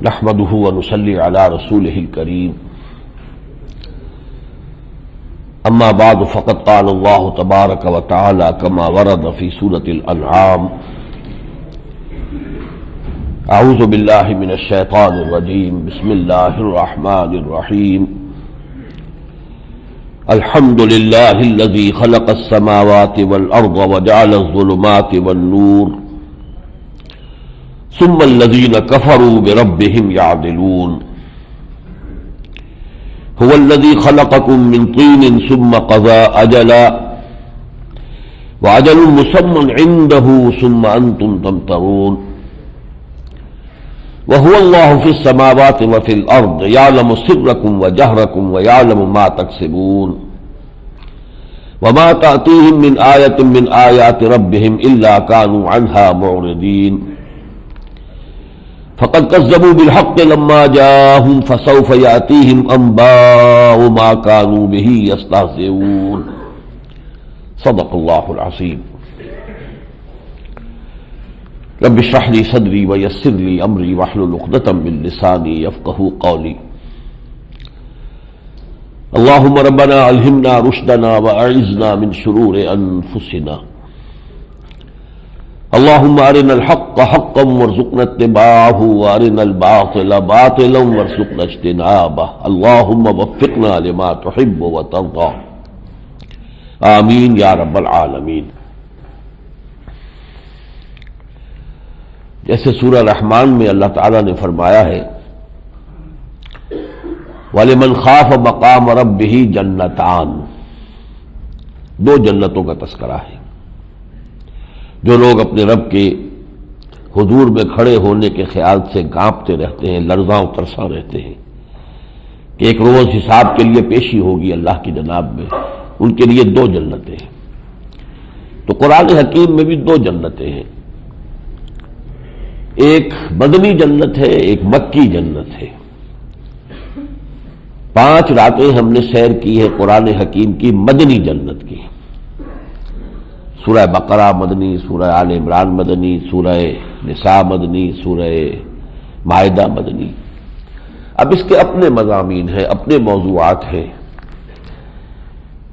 نحمده ونصلي على رسوله الكريم اما بعد فقد قال الله تبارك وتعالى كما ورد في سورة الانعام اعوذ بالله من الشيطان الرجيم بسم الله الرحمن الرحيم الحمد لله الذي خلق السماوات والارض وجعل الظلمات والنور ثم الذين كفروا بربهم يعدلون هو الذي خلقكم من طين ثم قضى أجلا وأجل مسمى عنده ثم أنتم تمترون وهو الله في السماوات وفي الأرض يعلم سركم وجهركم ويعلم ما تكسبون وما تأتيهم من آية من آيات ربهم إلا كانوا عنها معرضين فقد كذبوا بالحق لما جاءهم فسوف يأتيهم أنباء ما كانوا به يستهزئون صدق الله العظيم رب اشرح لي صدري ويسر لي أمري واحلل عقدة من لساني يفقهوا قولي اللهم ربنا ألهمنا رشدنا وأعذنا من شرور أنفسنا اللهم أرنا الحق حقا وارزقنا اتباعه وأرنا الباطل باطلا وارزقنا اجتنابه اللهم وفقنا لما تحب وترضى آمین یا رب العالمین۔ جیسے سورہ رحمان میں اللہ تعالیٰ نے فرمایا ہے وَلِمَنْ خَافَ مَقَامَ رَبِّهِ جَنَّتَانِ، دو جنتوں کا تذکرہ ہے۔ جو لوگ اپنے رب کے حضور میں کھڑے ہونے کے خیال سے کانپتے رہتے ہیں، لرزاں و ترساں رہتے ہیں کہ ایک روز حساب کے لیے پیشی ہوگی اللہ کی جناب میں، ان کے لیے دو جنتیں ہیں۔ تو قرآن حکیم میں بھی دو جنتیں ہیں، ایک مدنی جنت ہے، ایک مکی جنت ہے۔ 5 راتیں ہم نے سیر کی ہے قرآن حکیم کی مدنی جنت کی۔ سورہ بقرہ مدنی، سورہ آل عمران مدنی، سورہ نساء مدنی، سورہ مائدہ مدنی۔ اب اس کے اپنے مضامین ہیں، اپنے موضوعات ہیں،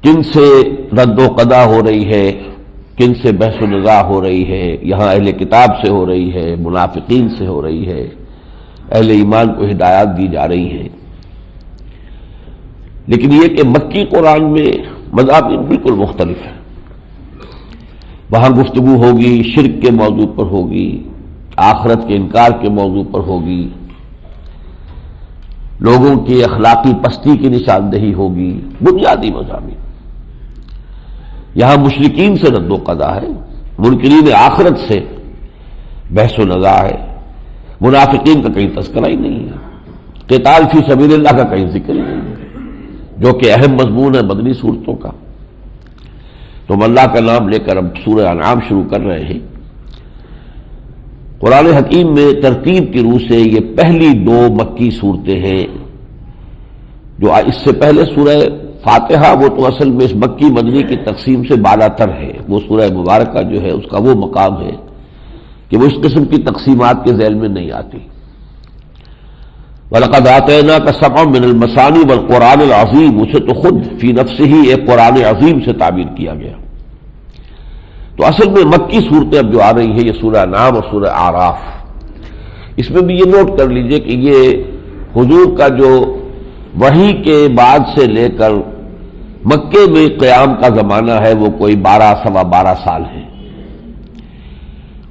کن سے رد و قضا ہو رہی ہے، کن سے بحث و نزاع ہو رہی ہے، یہاں اہل کتاب سے ہو رہی ہے، منافقین سے ہو رہی ہے، اہل ایمان کو ہدایات دی جا رہی ہیں۔ لیکن یہ کہ مکی قرآن میں مضامین بالکل مختلف ہیں۔ وہاں گفتگو ہوگی شرک کے موضوع پر ہوگی، آخرت کے انکار کے موضوع پر ہوگی، لوگوں کی اخلاقی پستی کی نشاندہی ہوگی، بنیادی مضامین۔ یہاں مشرکین سے رد و قضا ہے، منکرین آخرت سے بحث و نزاع ہے، منافقین کا کہیں تذکرہ ہی نہیں ہے، قتال فی سبیل اللہ کا کہیں ذکر ہی نہیں ہے، جو کہ اہم مضمون ہے مدنی صورتوں کا۔ تو ہم اللہ کا نام لے کر اب سورہ انعام شروع کر رہے ہیں۔ قرآن حکیم میں ترتیب کی روح سے یہ پہلی 2 مکی صورتیں ہیں، جو اس سے پہلے سورہ فاتحہ وہ تو اصل میں اس مکی مدنی کی تقسیم سے بالا تر ہے، وہ سورہ مبارکہ جو ہے اس کا وہ مقام ہے کہ وہ اس قسم کی تقسیمات کے ذیل میں نہیں آتی۔ وَلَقَدْ آتَيْنَاكَ سَبْعًا مِنَ الْمَثَانِي وَالْقُرْآنِ الْعَظِيمِ، اسے تو خود فی نفسہ ہی ایک قرآن عظیم سے تعبیر کیا گیا۔ تو اصل میں مکی صورتیں اب جو آ رہی ہیں یہ سورہ انعام اور سورہ اعراف۔ اس میں بھی یہ نوٹ کر لیجئے کہ یہ حضور کا جو وحی کے بعد سے لے کر مکے میں قیام کا زمانہ ہے وہ کوئی 12 سال ہے،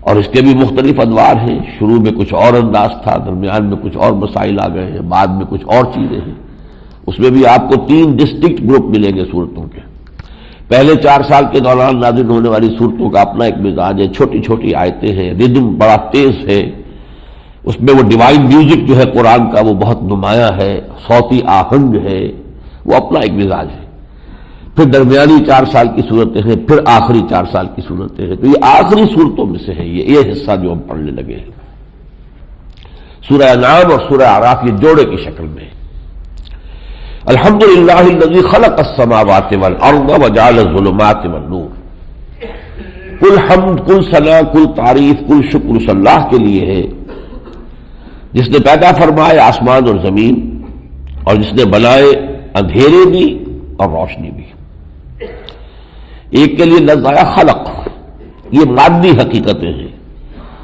اور اس کے بھی مختلف ادوار ہیں۔ شروع میں کچھ اور انداز تھا، درمیان میں کچھ اور مسائل آ گئے ہیں، بعد میں کچھ اور چیزیں ہیں۔ اس میں بھی آپ کو 3 ڈسٹنکٹ گروپ ملیں گے صورتوں کے۔ پہلے 4 سال کے دوران نازل ہونے والی صورتوں کا اپنا ایک مزاج ہے، چھوٹی چھوٹی آیتیں ہیں، ردم بڑا تیز ہے، اس میں وہ ڈیوائن میوزک جو ہے قرآن کا وہ بہت نمایاں ہے، صوتی آہنگ ہے، وہ اپنا ایک مزاج ہے۔ پھر درمیانی 4 سال کی صورتیں ہیں، پھر آخری 4 سال کی صورتیں ہیں۔ تو یہ آخری صورتوں میں سے ہے یہ حصہ جو ہم پڑھنے لگے ہیں۔ سورہ انعام اور سورہ اعراف یہ جوڑے کی شکل میں ہے۔ الحمدللہ الذی خلق السماوات والارض وجعل الظلمات والنور، کل حمد، کل ثنا، کل تعریف، کل شکر اس اللہ کے لیے ہے جس نے پیدا فرمائے آسمان اور زمین، اور جس نے بنائے اندھیرے بھی اور روشنی بھی۔ ایک کے لیے لفظ آیا خلق، یہ مادی حقیقتیں ہیں،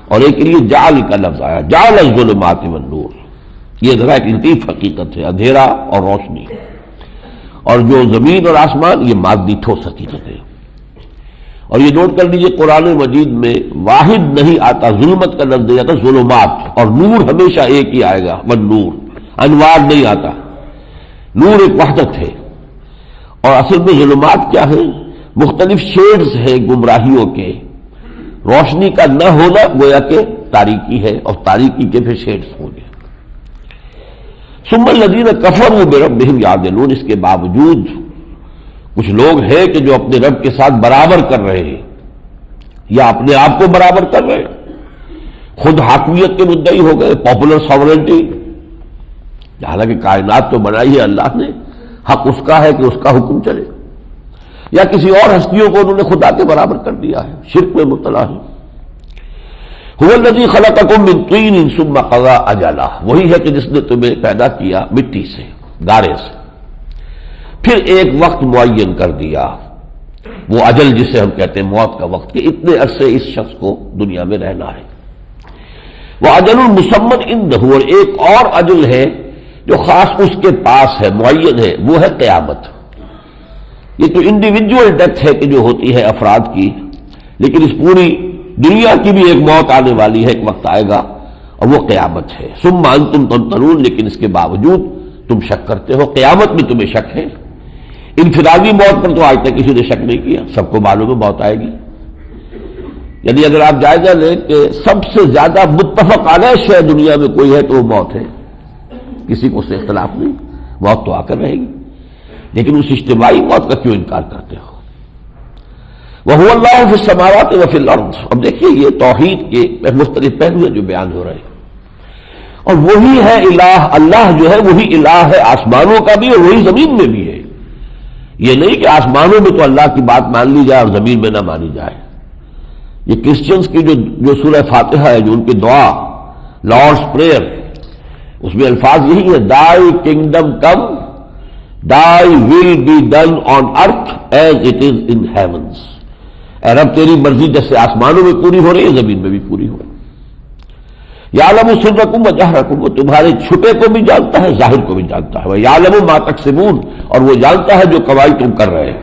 اور ایک کے لیے جعل کا لفظ آیا، جعل الظلمات والنور، یہ ذرا ایک لطیف حقیقت ہے، اندھیرا اور روشنی۔ اور جو زمین اور آسمان یہ مادی ٹھوس حقیقت ہے۔ اور یہ نوٹ کر لیجئے قرآن مجید میں واحد نہیں آتا، ظلمت کا لفظ آتا ظلمات، اور نور ہمیشہ ایک ہی آئے گا، والنور، انوار نہیں آتا، نور ایک وحدت ہے۔ اور اصل میں ظلمات کیا ہے؟ مختلف شیڈز ہیں گمراہیوں کے، روشنی کا نہ ہونا گویا کہ تاریکی ہے، اور تاریکی کے پھر شیڈز ہوں گے۔ ثم الذین کفروا بربہم یعدلون، اس کے باوجود کچھ لوگ ہیں کہ جو اپنے رب کے ساتھ برابر کر رہے ہیں، یا اپنے آپ کو برابر کر رہے ہیں، خود حاکمیت کے مدعی ہو گئے، پاپولر ساورنٹی، حالانکہ کائنات تو بنائی ہے اللہ نے، حق اس کا ہے کہ اس کا حکم چلے، یا کسی اور ہستیوں کو انہوں نے خدا کے برابر کر دیا ہے، شرک میں مبتلا ہے۔ هو الذی خلقکم من طین ثم قضى اجلا، وہی ہے کہ جس نے تمہیں پیدا کیا مٹی سے، گارے سے، پھر ایک وقت معین کر دیا، وہ اجل جسے ہم کہتے ہیں موت کا وقت، کہ اتنے عرصے اس شخص کو دنیا میں رہنا ہے۔ وہ اجل مسمى عنده، اور ایک اور اجل ہے جو خاص اس کے پاس ہے، معین ہے، وہ ہے قیامت۔ یہ تو انڈیویجول ڈیتھ ہے کہ جو ہوتی ہے افراد کی، لیکن اس پوری دنیا کی بھی ایک موت آنے والی ہے، ایک وقت آئے گا، اور وہ قیامت ہے۔ ثم انتم تمترون، لیکن اس کے باوجود تم شک کرتے ہو، قیامت میں تمہیں شک ہے۔ انفرادی موت پر تو آج تک کسی نے شک نہیں کیا، سب کو معلوم ہے موت آئے گی۔ یعنی اگر آپ جائزہ لیں کہ سب سے زیادہ متفق علیہ شے دنیا میں کوئی ہے تو وہ موت ہے، کسی کو اس سے اختلاف نہیں، موت تو آ کر رہے گی، لیکن اس اجتماعی موت کا کیوں انکار کرتے ہو؟ وَهُوَ اللَّهُ فِي السَّمَاوَاتِ وَفِي الْأَرْضِ، اب دیکھیے یہ توحید کے مختلف پہلو ہیں جو بیان ہو رہے ہیں، اور وہی ہے الہ، اللہ جو ہے وہی الہ ہے، آسمانوں کا بھی اور وہی زمین میں بھی ہے۔ یہ نہیں کہ آسمانوں میں تو اللہ کی بات مان لی جائے اور زمین میں نہ مانی جائے۔ یہ کرسچنز کی جو سورہ فاتحہ ہے، جو ان کی دعا لارڈس پریئر، اس میں الفاظ یہی ہے، دائی kingdom come, thy will be done on earth as it is in heavens, اے رب تیری مرضی جیسے آسمانوں میں پوری ہو رہی ہے زمین میں بھی پوری ہو رہی ہے۔ یعلم سرکم وجہرکم، وہ تمہارے چھپے کو بھی جانتا ہے، ظاہر کو بھی جانتا ہے، ویعلم ما تکسبون، اور وہ جانتا ہے جو کمائی تم کر رہے ہیں۔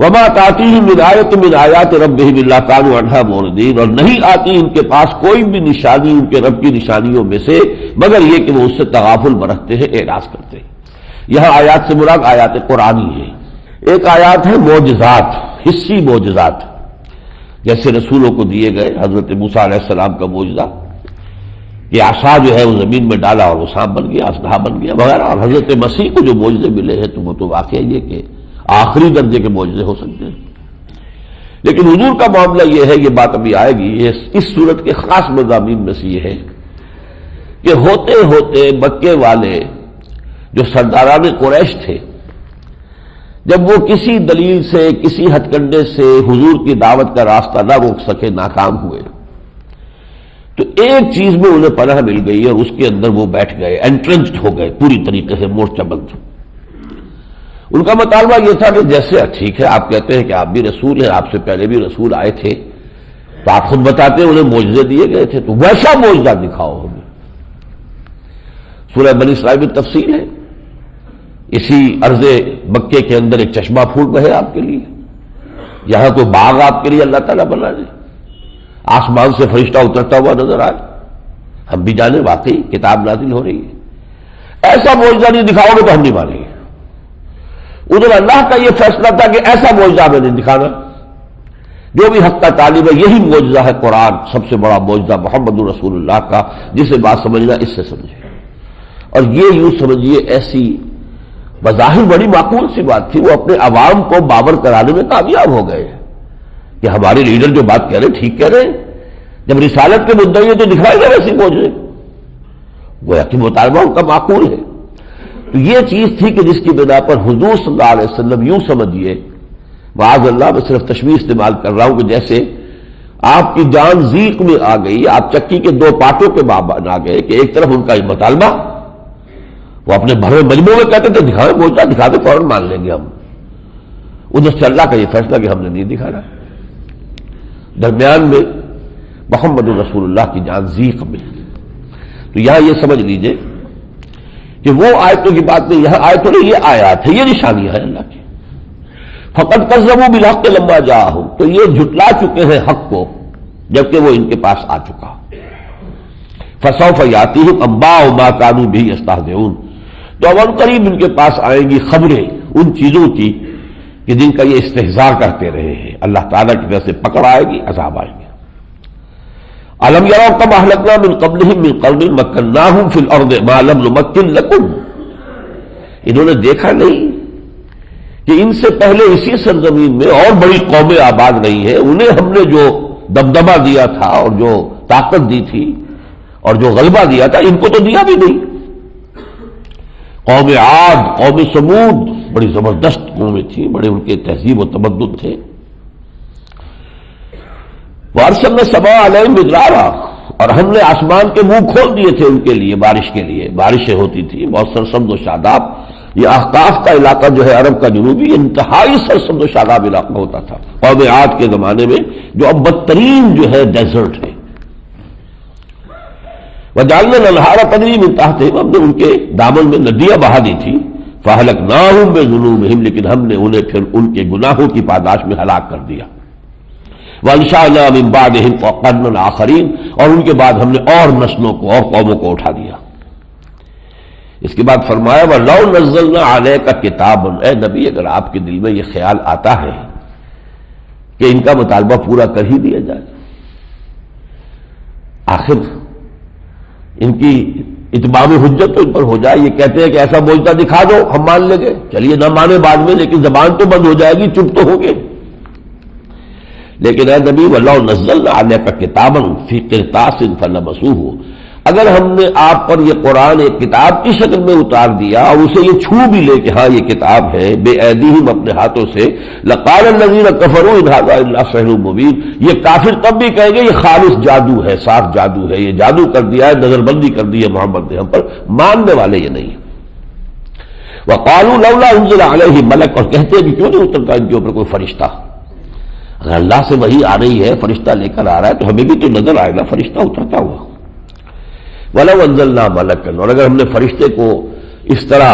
وما تأتیہم من آیۃ من آیات ربہم الا کانوا عنہا معرضین، اور نہیں آتی ان کے پاس کوئی بھی نشانی ان کے رب کی نشانیوں میں سے مگر یہ کہ وہ اس سے تغافل برتتے ہیں، اعراض کرتے ہیں۔ یہاں آیات سے مراد آیات قرآنی ہے۔ ایک آیات ہے معجزات، حسی معجزات، جیسے رسولوں کو دیے گئے، حضرت موسیٰ علیہ السلام کا معجزہ کہ عصا جو ہے وہ زمین میں ڈالا اور وہ سانپ بن گیا، اژدہا بن گیا وغیرہ، اور حضرت مسیح کو جو معجزے ملے ہیں تو وہ تو واقعہ یہ کہ آخری درجے کے معجزے ہو سکتے ہیں۔ لیکن حضور کا معاملہ یہ ہے، یہ بات ابھی آئے گی، اس صورت کے خاص مضامین میں سے یہ ہے کہ ہوتے ہوتے مکے والے جو سرداران قریش تھے، جب وہ کسی دلیل سے، کسی ہتھ کنڈے سے حضور کی دعوت کا راستہ نہ روک سکے، ناکام ہوئے، تو ایک چیز میں انہیں پناہ مل گئی اور اس کے اندر وہ بیٹھ گئے، انٹرنچڈ ہو گئے پوری طریقے سے، مورچہ بند۔ ان کا مطالبہ یہ تھا کہ جیسے ٹھیک ہے آپ کہتے ہیں کہ آپ بھی رسول ہیں، آپ سے پہلے بھی رسول آئے تھے، تو آپ خود بتاتے ہیں انہیں معجزے دیے گئے تھے، تو ویسا معجزہ دکھاؤ ہمیں۔ سورہ بنی اسرائیل میں تفصیل ہے، اسی عرض مکے کے اندر ایک چشمہ پھوٹ بہے آپ کے لیے، یہاں کوئی باغ آپ کے لیے اللہ تعالیٰ بنا دے، آسمان سے فرشتہ اترتا ہوا نظر آئے، ہم بھی جانے واقعی کتاب نازل ہو رہی ہے، ایسا معجزہ نہیں دکھاؤ گے تو ہم نہیں مانیں گے۔ ادھر اللہ کا یہ فیصلہ تھا کہ ایسا معجزہ ہمیں نہیں دکھانا، جو بھی حق کا طالب ہے یہی معجزہ ہے قرآن، سب سے بڑا معجزہ محمد رسول اللہ کا، جسے بات سمجھنا اس سے سمجھے۔ اور یہ یوں سمجھیے ایسی بظاہر بڑی معقول سی بات تھی، وہ اپنے عوام کو باور کرانے میں کامیاب ہو گئے کہ ہمارے لیڈر جو بات کہہ رہے ہیں ٹھیک کہہ رہے ہیں، جب رسالت کے مدعی ہے تو دکھائے گا ویسے معجزے، گویا کہ مطالبہ ان کا معقول ہے۔ تو یہ چیز تھی کہ جس کی بنا پر حضور صلی اللہ علیہ وسلم، یوں سمجھیے معاذ اللہ میں صرف تشبیہ استعمال کر رہا ہوں، کہ جیسے آپ کی جان ضیق میں آ گئی، آپ چکی کے دو پارٹوں کے بابان آ گئے کہ ایک طرف ان کا یہ مطالبہ، وہ اپنے بھرے مجموعے میں کہتے تھے دکھائیں، بولتا دکھاتے فوراً مان لیں گے ہم، ادھر سے اللہ کا یہ فیصلہ کہ ہم نے نہیں دکھانا، درمیان میں محمد رسول اللہ کی جان ضیق میں۔ تو یہاں یہ سمجھ لیجئے کہ وہ آیتوں کی بات نہیں، یہاں آیتوں نہیں، یہ آیات ہے، یہ نشانیاں ہیں اللہ کی۔ فقد کذبوا بالحق لما جاءہم، تو یہ جھٹلا چکے ہیں حق کو جبکہ وہ ان کے پاس آ چکا۔ فسوف یاتیہم انباء ما کانوا بہ یستہزئون، تو اب قریب ان کے پاس آئیں گی خبریں ان چیزوں کی کہ جن کا یہ استہزاء کرتے رہے ہیں، اللہ تعالیٰ کی طرف سے پکڑ آئے گی، عذاب آئیں گے۔ الم یروا کم اہلکنا من قبلہم من قرن مکناہم فی الارض ما لم نمکن لکم، انہوں نے دیکھا نہیں کہ ان سے پہلے اسی سرزمین میں اور بڑی قومیں آباد رہی ہیں، انہیں ہم نے جو دبدبہ دیا تھا اور جو طاقت دی تھی اور جو غلبہ دیا تھا ان کو تو دیا بھی نہیں۔ قوم عاد، قوم ثمود بڑی زبردست قومیں تھیں، بڑے ان کے تہذیب و تمدن تھے۔ وارسلنا السماء علیہم مدرارا، اور ہم نے آسمان کے منہ کھول دیے تھے ان کے لیے بارش کے لیے، بارشیں ہوتی تھیں بہت سرسبز و شاداب۔ یہ احقاف کا علاقہ جو ہے عرب کا جنوبی، انتہائی سرسبز و شاداب علاقہ ہوتا تھا قوم عاد کے زمانے میں، جو اب بدترین جو ہے ڈیزرٹ ہے۔ وجعلنا الانہار تجری من تحتہم، ہم نے ان کے دامن میں ندیاں بہا دی تھی۔ فاہلکناہم بذنوبہم، لیکن ہم نے انہیں پھر ان کے گناہوں کی پاداش میں ہلاک کر دیا۔ وانشأنا من بعدہم قرنا آخرین، اور ان کے بعد ہم نے اور نسلوں کو اور قوموں کو اٹھا دیا۔ اس کے بعد فرمایا وَلَوْ نَزَّلْنَا عَلَيْكَ كِتَابًا، اے نبی اگر آپ کے دل میں یہ خیال آتا ہے کہ ان کا مطالبہ پورا کر ہی دیا جائے، آخر ان کی اتمام حجت تو ان پر ہو جائے، یہ کہتے ہیں کہ ایسا بولتا دکھا دو ہم مان لیں گے، چلیے نہ مانے بعد میں لیکن زبان تو بند ہو جائے گی، چپ تو ہو گے۔ لیکن اے نبی وَلَوْ نَزَّلْنَا عَلَيْكَ كِتَابًا فِي قِرْطَاسٍ فَلَمَسُوهُ، اگر ہم نے آپ پر یہ قرآن ایک کتاب کی شکل میں اتار دیا اور اسے یہ چھو بھی لے کہ ہاں یہ کتاب ہے، بے ایدیہم اپنے ہاتھوں سے، لقال الذین کفروا ان ھذا الا سحر مبین، یہ کافر تب بھی کہیں گے یہ خالص جادو ہے، صاف جادو ہے، یہ جادو کر دیا ہے، نظر بندی کر دی ہے محمد نے ہم پر، ماننے والے یہ نہیں۔ وقالوا لولا انزل علیہ ملک، اور کہتے ہیں کہ کیوں نہیں اترتا ان کے اوپر کوئی فرشتہ، اگر اللہ سے وحی آ رہی ہے، فرشتہ لے کر آ رہا ہے تو ہمیں بھی تو نظر آئے گا فرشتہ اترتا ہوا۔ وَلَوْ أَنزَلْنَا مَلَكًا، اور اگر ہم نے فرشتے کو اس طرح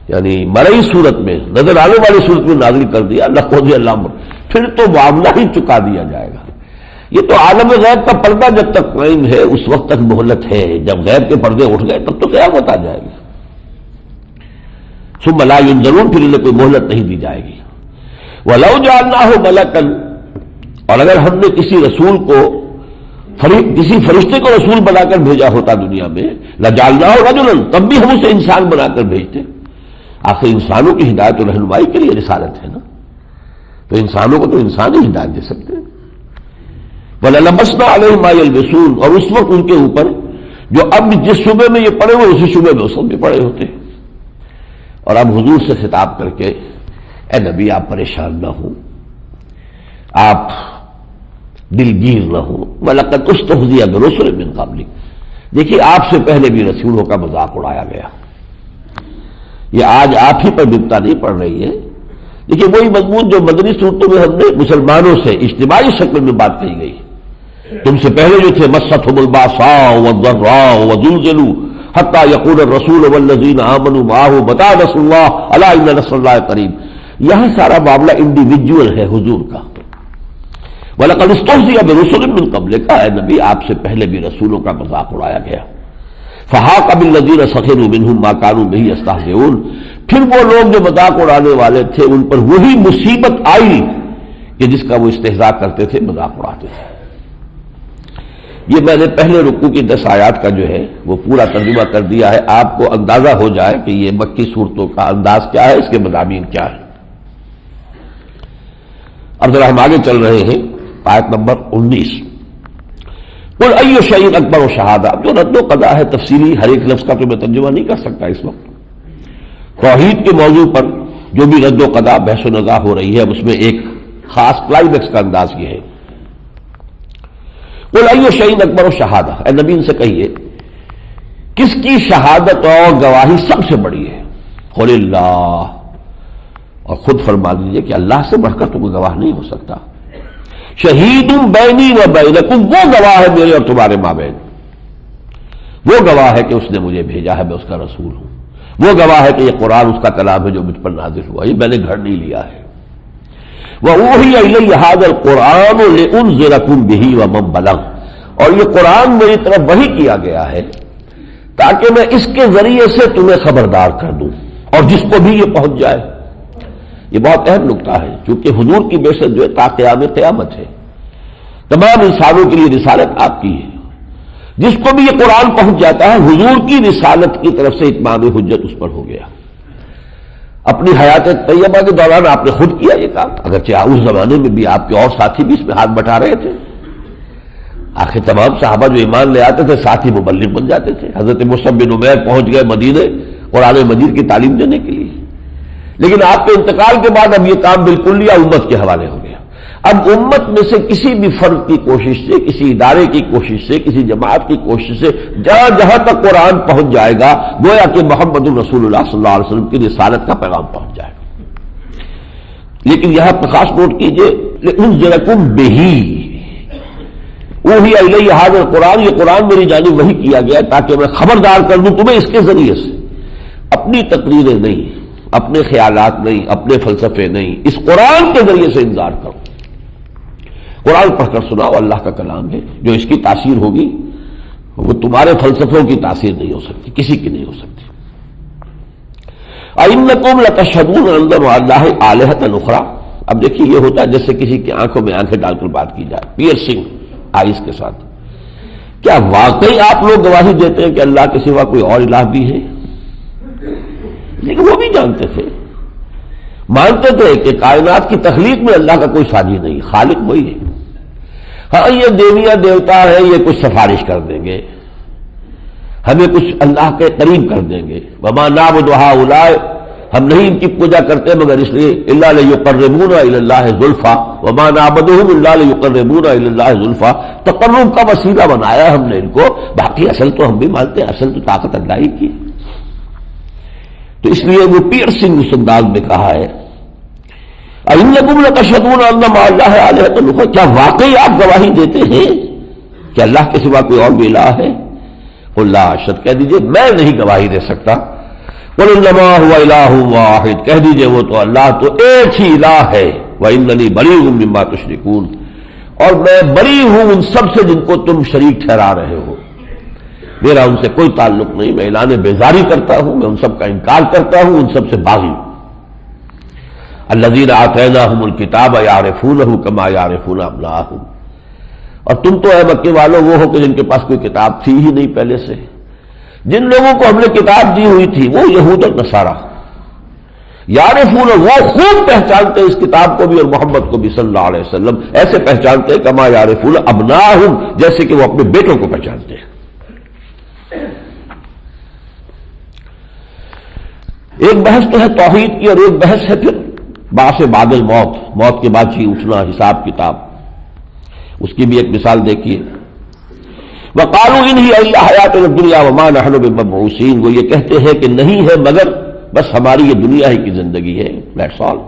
یعنی مرئی صورت میں، نظر آنے والی صورت میں نازل کر دیا، لَقُضِيَ الْأَمْرُ، پھر تو معاملہ ہی چکا دیا جائے گا۔ یہ تو عالم غیب کا پردہ جب تک قائم ہے اس وقت تک مہلت ہے، جب غیب کے پردے اٹھ گئے تب تو قیامت آ جائے گی۔ ثُمَّ لَا يُنظَرُونَ، پھر انہیں کوئی مہلت نہیں دی جائے گی۔ وَلَوْ جَعَلْنَاهُ مَلَكًا، اور اگر ہم نے کسی رسول کو، کسی فرشتے کو رسول بنا کر بھیجا ہوتا دنیا میں، لَجَعَلْنَاهُ رَجُلًا، تب بھی ہم اسے انسان بنا کر بھیجتے۔ آخر انسانوں کی ہدایت و رہنمائی کے لیے رسالت ہے نا، تو انسانوں کو تو انسان ہی ہدایت دے سکتے ہیں۔ وَلَلَبَسْنَا عَلَيْهِم مَا يَلْبِسُونَ، اور اس وقت ان کے اوپر جو اب جس شعبے میں یہ پڑے ہوئے اسی شعبے میں اس وقت بھی پڑے ہوتے۔ اور اب حضور سے خطاب کر کے اے نبی آپ پریشان نہ ہوں، آپ دلگیر نہ ہوں، وَلَقَدْ اُسْتُهْزِئَ بِرُسُلٍ مِّن قَبْلِكَ، دیکھیے آپ سے پہلے بھی رسولوں کا مذاق اڑایا گیا، یہ آج آپ ہی پر بپتا نہیں پڑ رہی ہے۔ دیکھیے وہی مضمون جو مدنی صورتوں میں ہم نے مسلمانوں سے اجتماعی شکل میں بات کہی گئی، تم سے پہلے جو تھے مَسَّتْهُمُ الْبَأْسَاءُ وَالضَّرَّاءُ وَزُلْزِلُوا حَتَّىٰ يَقُولَ الرَّسُولُ وَالَّذِينَ آمَنُوا مَعَهُ مَتَىٰ نَصْرُ اللَّهِ أَلَا إِنَّ نَصْرَ اللَّهِ قَرِيبٌ۔ یہاں سارا معاملہ انڈیویجول ہے حضور کا۔ وَلَقَدِ اسْتُهْزِئَ بِرُسُلٍ مِّن قَبْلِكَ، اے نبی آپ سے پہلے بھی رسولوں کا مذاق اڑایا گیا۔ فَحَاقَ بِالَّذِينَ سَخِرُوا مِنْهُم مَّا كَانُوا بِهِ يَسْتَهْزِئُونَ، پھر وہ لوگ جو مذاق اڑانے والے تھے ان پر وہی مصیبت آئی کہ جس کا وہ استہزاء کرتے تھے، مذاق اڑاتے تھے۔ یہ میں نے پہلے رکوع کی 10 آیات کا جو ہے وہ پورا ترجمہ کر دیا ہے، آپ کو اندازہ ہو جائے کہ یہ مکی صورتوں کا انداز کیا ہے، اس کے مضامین کیا ہے۔ اب ذرا ہم آگے چل رہے ہیں، آیت نمبر 19۔ قُلْ أَيُّ شَيْءٍ أَكْبَرُ شَهَادَةً، اب جو رد و قضا ہے تفصیلی ہر ایک لفظ کا تو میں ترجمہ نہیں کر سکتا اس وقت۔ توحید کے موضوع پر جو بھی رد و قضا بحث و نظا ہو رہی ہے، اس میں ایک خاص کلائمیکس کا انداز یہ ہے قل ای شیء اکبر شہادہ، اے نبی ان سے کہیے کس کی شہادت اور گواہی سب سے بڑی ہے؟ قل اللہ، اور خود فرما دیجئے کہ اللہ سے بڑھ کر تو کوئی گواہ نہیں ہو سکتا۔ شہید بینی و بینکم، وہ گواہ ہے میرے اور تمہارے مابین، وہ گواہ ہے کہ اس نے مجھے بھیجا ہے، میں اس کا رسول ہوں، وہ گواہ ہے کہ یہ قرآن اس کا کلام ہے جو مجھ پر نازل ہوا، یہ میں نے گھر نہیں لیا ہے۔ وَأُوحِيَ إِلَيَّ هَذَا الْقُرْآنُ لِأُنذِرَكُم بِهِ وَمَن بَلَغَ، اور یہ قرآن میری طرف وحی کیا گیا ہے تاکہ میں اس کے ذریعے سے تمہیں خبردار کر دوں اور جس کو بھی یہ پہنچ جائے۔ یہ بہت اہم نکتہ ہے، چونکہ حضور کی بعثت جو ہے تا قیام قیامت ہے، تمام انسانوں کے لیے رسالت آپ کی ہے، جس کو بھی یہ قرآن پہنچ جاتا ہے حضور کی رسالت کی طرف سے اتمام حجت اس پر ہو گیا۔ اپنی حیات طیبہ کے دوران آپ نے خود کیا یہ کام، اگرچہ اس زمانے میں بھی آپ کے اور ساتھی بھی اس میں ہاتھ بٹا رہے تھے، آخر تمام صحابہ جو ایمان لے آتے تھے ساتھی مبلغ بن جاتے تھے۔ حضرت مصعب بن عمیر پہنچ گئے مدینے قرآن مجید کی تعلیم دینے کے لیے، لیکن آپ کے انتقال کے بعد اب یہ کام بالکل امت کے حوالے ہو گیا۔ اب امت میں سے کسی بھی فرد کی کوشش سے، کسی ادارے کی کوشش سے، کسی جماعت کی کوشش سے جہاں جہاں تک قرآن پہنچ جائے گا گویا کہ محمد رسول اللہ صلی اللہ علیہ وسلم کی رسالت کا پیغام پہنچ جائے گا۔ لیکن یہاں پر خاص نوٹ کیجئے لِأُنذِرَكُم بِهِ وحی الیہ ھذا القرآن، یہ قرآن میری جانب وحی کیا گیا تاکہ میں خبردار کر دوں تمہیں اس کے ذریعے سے، اپنی تقریریں نہیں، اپنے خیالات نہیں، اپنے فلسفے نہیں، اس قرآن کے ذریعے سے انذار کرو۔ قرآن پڑھ کر سناؤ، اللہ کا کلام ہے، جو اس کی تاثیر ہوگی وہ تمہارے فلسفوں کی تاثیر نہیں ہو سکتی، کسی کی نہیں ہو سکتی۔ اَإِنَّكُمْ لَتَشْهَدُونَ أَنَّ مَعَ اللَّهِ آلِهَةً أُخْرَىٰ، اب دیکھیے یہ ہوتا ہے جیسے کسی کی آنکھوں میں آنکھیں ڈال کر بات کی جائے، پیئرسنگ آئیز کے ساتھ۔ کیا واقعی آپ لوگ گواہی دیتے ہیں کہ اللہ کے سوا کوئی اور الہ بھی ہے؟ لیکن وہ بھی جانتے تھے، مانتے تھے کہ کائنات کی تخلیق میں اللہ کا کوئی ساجی نہیں، خالق وہی ہے۔ ہاں یہ دیویا دیوتا ہے، یہ کچھ سفارش کر دیں گے، ہمیں کچھ اللہ کے قریب کر دیں گے۔ وما نعبد هؤلاء، ہم نہیں ان کی پوجا کرتے مگر اس لیے الا لیقربونا الی اللہ زلفا، وما نعبدهم الا لیقربونا الی اللہ زلفا، تقرب کا وسیلہ بنایا ہم نے ان کو، باقی اصل تو ہم بھی مانتے ہیں، اصل تو طاقت اللہ ہی کی۔ تو اس لیے وہ پیئرسنگ اس انداز میں کہا ہے اَإِنَّكُمْ لَتَشْهَدُونَ أَنَّ مَعَ اللَّهِ آلِهَةً أُخْرَىٰ، کیا واقعی آپ گواہی دیتے ہیں کہ اللہ کے سوا کوئی اور بھی الہ ہے؟ قُل لَا أَشْهَدُ، کہہ دیجئے میں نہیں گواہی دے سکتا۔ قُلْ إِنَّمَا هُوَ إِلَٰهٌ وَاحِدٌ، کہہ دیجئے وہ تو اللہ تو ایک ہی الہ ہے۔ وَإِنَّنِي بَرِيءٌ مِّمَّا تُشْرِكُونَ، اور میں بری ہوں ان سب سے جن کو تم شریک ٹھہرا رہے ہو، میرا ان سے کوئی تعلق نہیں، میں اعلان بیزاری کرتا ہوں، میں ان سب کا انکار کرتا ہوں، ان سب سے باغی ہوں۔ الذین آتیناہم الکتاب یعرفونہ کما یعرفون ابناءہم، اور تم تو اے مکے والوں وہ ہو کہ جن کے پاس کوئی کتاب تھی ہی نہیں پہلے سے، جن لوگوں کو ہم نے کتاب دی ہوئی تھی وہ یہود اور نصارہ، یعرفون وہ خوب پہچانتے اس کتاب کو بھی اور محمد کو بھی صلی اللہ علیہ وسلم، ایسے پہچانتے کما یعرفون ابناءہم، جیسے کہ وہ اپنے بیٹوں کو پہچانتے ہیں۔ ایک بحث تو ہے توحید کی اور ایک بحث ہے پھر بعث بعد الموت، موت کے بعد ہی اٹھنا، حساب کتاب، اس کی بھی ایک مثال دیکھیے۔ وَقَالُوا إِنْ هِيَ إِلَّا حَيَاتُنَا الدُّنْيَا وَمَا نَحْنُ بِمَبْعُوثِينَ، وہ یہ کہتے ہیں کہ نہیں ہے مگر بس ہماری یہ دنیا ہی کی زندگی ہے، دیٹس آل،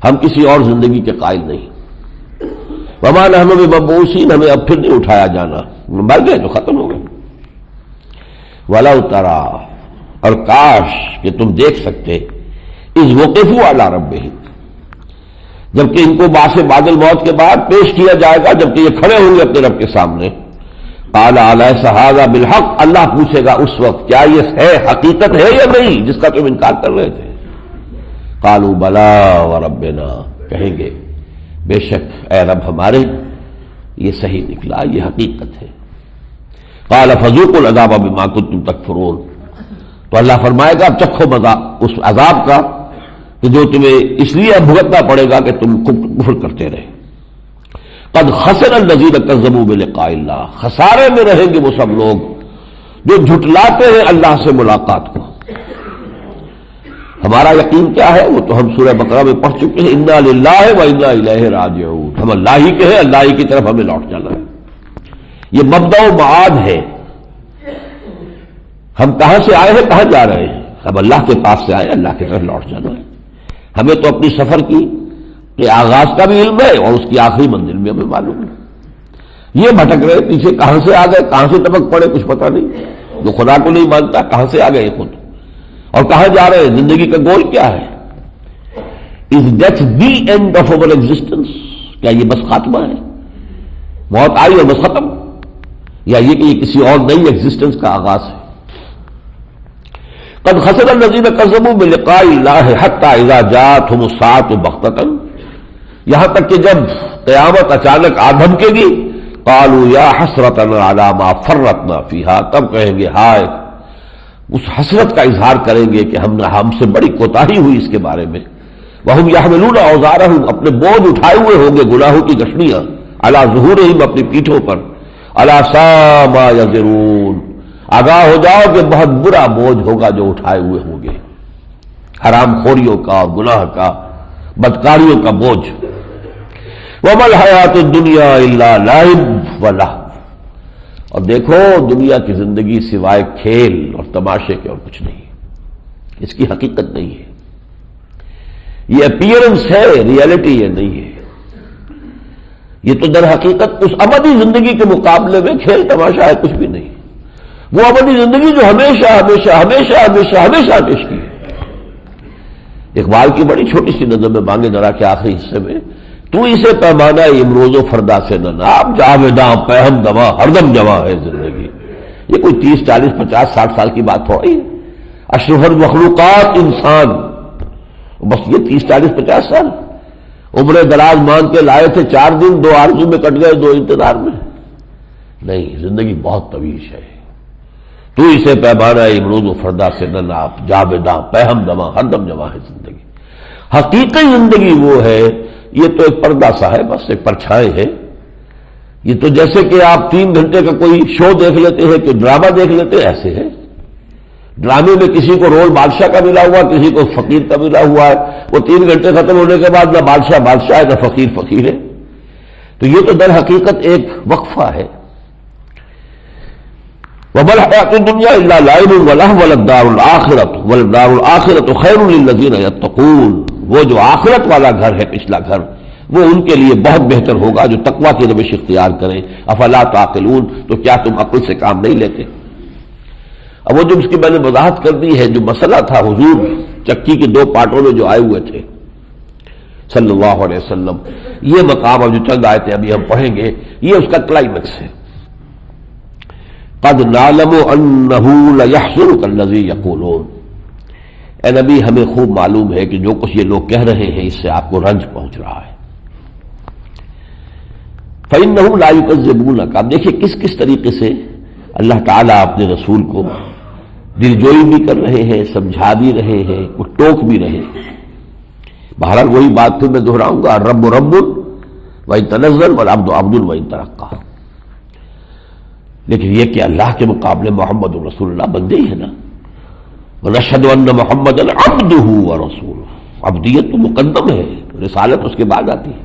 ہم کسی اور زندگی کے قائل نہیں۔ وَمَا نَحْنُ بِمَبْعُوثِينَ، ہمیں اب پھر نہیں اٹھایا جانا، مر گئے تو ختم ہو گئے۔ وَلَوْ تَرَىٰ، اور کاش کہ تم دیکھ سکتے، اذ وقفوا علی ربہم، جبکہ ان کو بعث بعد الموت کے بعد پیش کیا جائے گا، جبکہ یہ کھڑے ہوں گے اپنے رب کے سامنے، قال الیس ھذا بالحق، اللہ پوچھے گا اس وقت کیا یہ ہے، حقیقت ہے یا نہیں جس کا تم انکار کر رہے تھے؟ قالوا بلا وربنا، کہیں گے بے شک اے رب ہمارے یہ صحیح نکلا، یہ حقیقت ہے۔ قال فذوقوا العذاب بما کنتم تکفرون، تو اللہ فرمائے گا اب چکھو مزہ اس عذاب کا کہ جو تمہیں اس لیے بھگتنا پڑے گا کہ تم کفر کرتے رہے۔ قد خسر الذین کذبوا بلقاء اللہ، خسارے میں رہیں گے وہ سب لوگ جو جھٹلاتے ہیں اللہ سے ملاقات کو۔ ہمارا یقین کیا ہے وہ تو ہم سورہ بقرہ میں پڑھ چکے ہیں، انا للہ و انا الیہ راجعون، ہم اللہ ہی کے ہیں، اللہ ہی کی طرف ہمیں لوٹ جانا ہے۔ یہ مبدأ و معاد ہے. ہم کہاں سے آئے ہیں، کہاں جا رہے ہیں؟ اب اللہ کے پاس سے آئے، اللہ کی طرف لوٹ جانا ہے. ہمیں تو اپنی سفر کی کہ آغاز کا بھی علم ہے اور اس کی آخری منزل بھی ہمیں معلوم ہے. یہ بھٹک رہے پیچھے، کہاں سے آ گئے، کہاں سے ٹپک پڑے، کچھ پتہ نہیں. جو خدا کو نہیں مانتا کہاں سے آ گئے خود، اور کہاں جا رہے ہیں، زندگی کا گول کیا ہے؟ Is death the end of over existence? کیا یہ بس خاتمہ ہے، موت آئی اور بس ختم، یا یہ کہ یہ کسی اور نئی ایگزسٹنس کا آغاز ہے؟ قد خسر الذین کذبوا بلقاء اللہ حتی اذا جاءتهم الساعۃ بغتۃ، یہاں تک کہ جب قیامت اچانک آ دھمکے گی، قالوا یا حسرتنا علی ما فرطنا فیہا، تب کہیں گے ہائے، اس حسرت کا اظہار کریں گے کہ ہم سے بڑی کوتاہی ہوئی اس کے بارے میں. وہم یحملون اوزارہم، اپنے بوجھ اٹھائے ہوئے ہوں گے، گناہوں کی گٹھڑیاں، علی ظہورہم، اپنی پیٹھوں پر، الا ساء ما یزرون، آگاہ ہو جاؤ کہ بہت برا بوجھ ہوگا جو اٹھائے ہوئے ہوں گے، حرام خوریوں کا اور گناہ کا، بدکاریوں کا بوجھ. وما الحیات الدنیا الا لعب ولہو، اور دیکھو دنیا کی زندگی سوائے کھیل اور تماشے کے اور کچھ نہیں، اس کی حقیقت نہیں ہے. یہ اپیئرنس ہے، ریئلٹی یہ نہیں ہے. یہ تو در حقیقت اس ابدی زندگی کے مقابلے میں کھیل تماشا ہے، کچھ بھی نہیں. وہ ابدی زندگی جو ہمیشہ ہمیشہ ہمیشہ ہمیشہ ہمیشہ پیش کی ہے. اقبال کی بڑی چھوٹی سی نظم میں بانگے درا کے آخری حصے میں، تو اسے پیمانہ امروز و فردا سے نہ ناپ، جاویداں پہم دما ہردم جمع ہے زندگی. یہ کوئی 30 40 50 60 سال کی بات تھوڑی ہے. اشرف المخلوقات انسان، بس یہ 30 40 50 سال عمر دراز مان کے لائے تھے، 4 دن 2 آرزو میں کٹ گئے، 2 انتظار میں. نہیں، زندگی بہت طویل ہے. تو اسے پیمانہ امروز و فردا سے نہ ناپ، جاویداں پہم دما ہردم جمع ہے زندگی. حقیقی زندگی وہ ہے، یہ تو ایک پردہ سا ہے، بس ایک پرچھائیں ہے. یہ تو جیسے کہ آپ 3 گھنٹے کا کوئی شو دیکھ لیتے ہیں کہ ڈرامہ دیکھ لیتے ہیں، ایسے ہے. ڈرامے میں کسی کو رول بادشاہ کا ملا ہوا، کسی کو فقیر کا ملا ہوا ہے. وہ 3 گھنٹے ختم ہونے کے بعد نہ بادشاہ بادشاہ ہے، نہ فقیر فقیر ہے. تو یہ تو در حقیقت ایک وقفہ ہے. وَمَا الْحَيَاةُ الدُّنْيَا إِلَّا لَعِبٌ وَلَهْوٌ وَلَلدَّارُ الْآخِرَةُ خَيْرٌ لِلَّذِينَ يَتَّقُونَ، وہ جو آخرت والا گھر ہے، پچھلا گھر، وہ ان کے لیے بہت بہتر ہوگا جو تقویٰ کی روش اختیار کریں. افلا تعقلون، تو کیا تم عقل سے کام نہیں لیتے؟ اب وہ جو اس کی میں نے وضاحت کر دی ہے، جو مسئلہ تھا حضور چکی کے 2 پارٹوں میں جو آئے ہوئے تھے صلی اللہ علیہ وسلم، یہ مقام اب جو چند آیتیں ابھی ہم پڑھیں گے، یہ اس کا کلائمیکس ہے. قد نعلم انہ لیحزنک الذی یقولون، اے نبی ہمیں خوب معلوم ہے کہ جو کچھ یہ لوگ کہہ رہے ہیں اس سے آپ کو رنج پہنچ رہا ہے. فإنہم لا یکذبونک، اب دیکھیں کس طریقے سے اللہ تعالیٰ اپنے رسول کو دلجوئی بھی کر رہے ہیں، سمجھا بھی رہے ہیں، کچھ ٹوک بھی رہے ہیں. بہرحال وہی بات پھر میں دہراؤں گا، الرب رب وإن تنزل والعبد عبد وإن ترقى. لیکن یہ کہ اللہ کے مقابلے محمد رسول اللہ بندے ہی ہے نا. وَنَشْهَدُ أَنَّ مُحَمَّدًا عَبْدُهُ وَرَسُولُهُ، عبدیت تو مقدم ہے، رسالت اس کے بعد آتی ہے.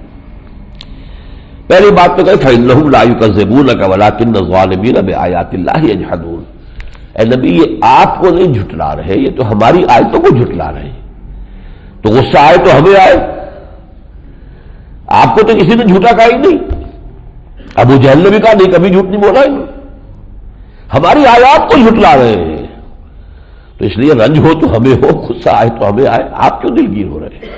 پہلی بات تو کہ فَإِنَّهُمْ لَا يُكَذِّبُونَكَ وَلَكِنَّ الظَّالِمِينَ بِآيَاتِ اللَّهِ يَجْحَدُونَ. اے نبی یہ آپ کو نہیں جھٹلا رہے، یہ تو ہماری آیتوں کو جھٹلا رہے ہیں. تو غصہ آئے تو ہمیں آئے، آپ کو تو کسی نے جھوٹا کہا ہی نہیں. ابو جہل نے بھی کہا نہیں، کبھی جھوٹ نہیں بولا ہے، ہماری آیات کو جھٹلا رہے ہیں. تو اس لیے رنج ہو تو ہمیں ہو، غصہ آئے تو ہمیں آئے، آپ کیوں دلگیر ہو رہے ہیں؟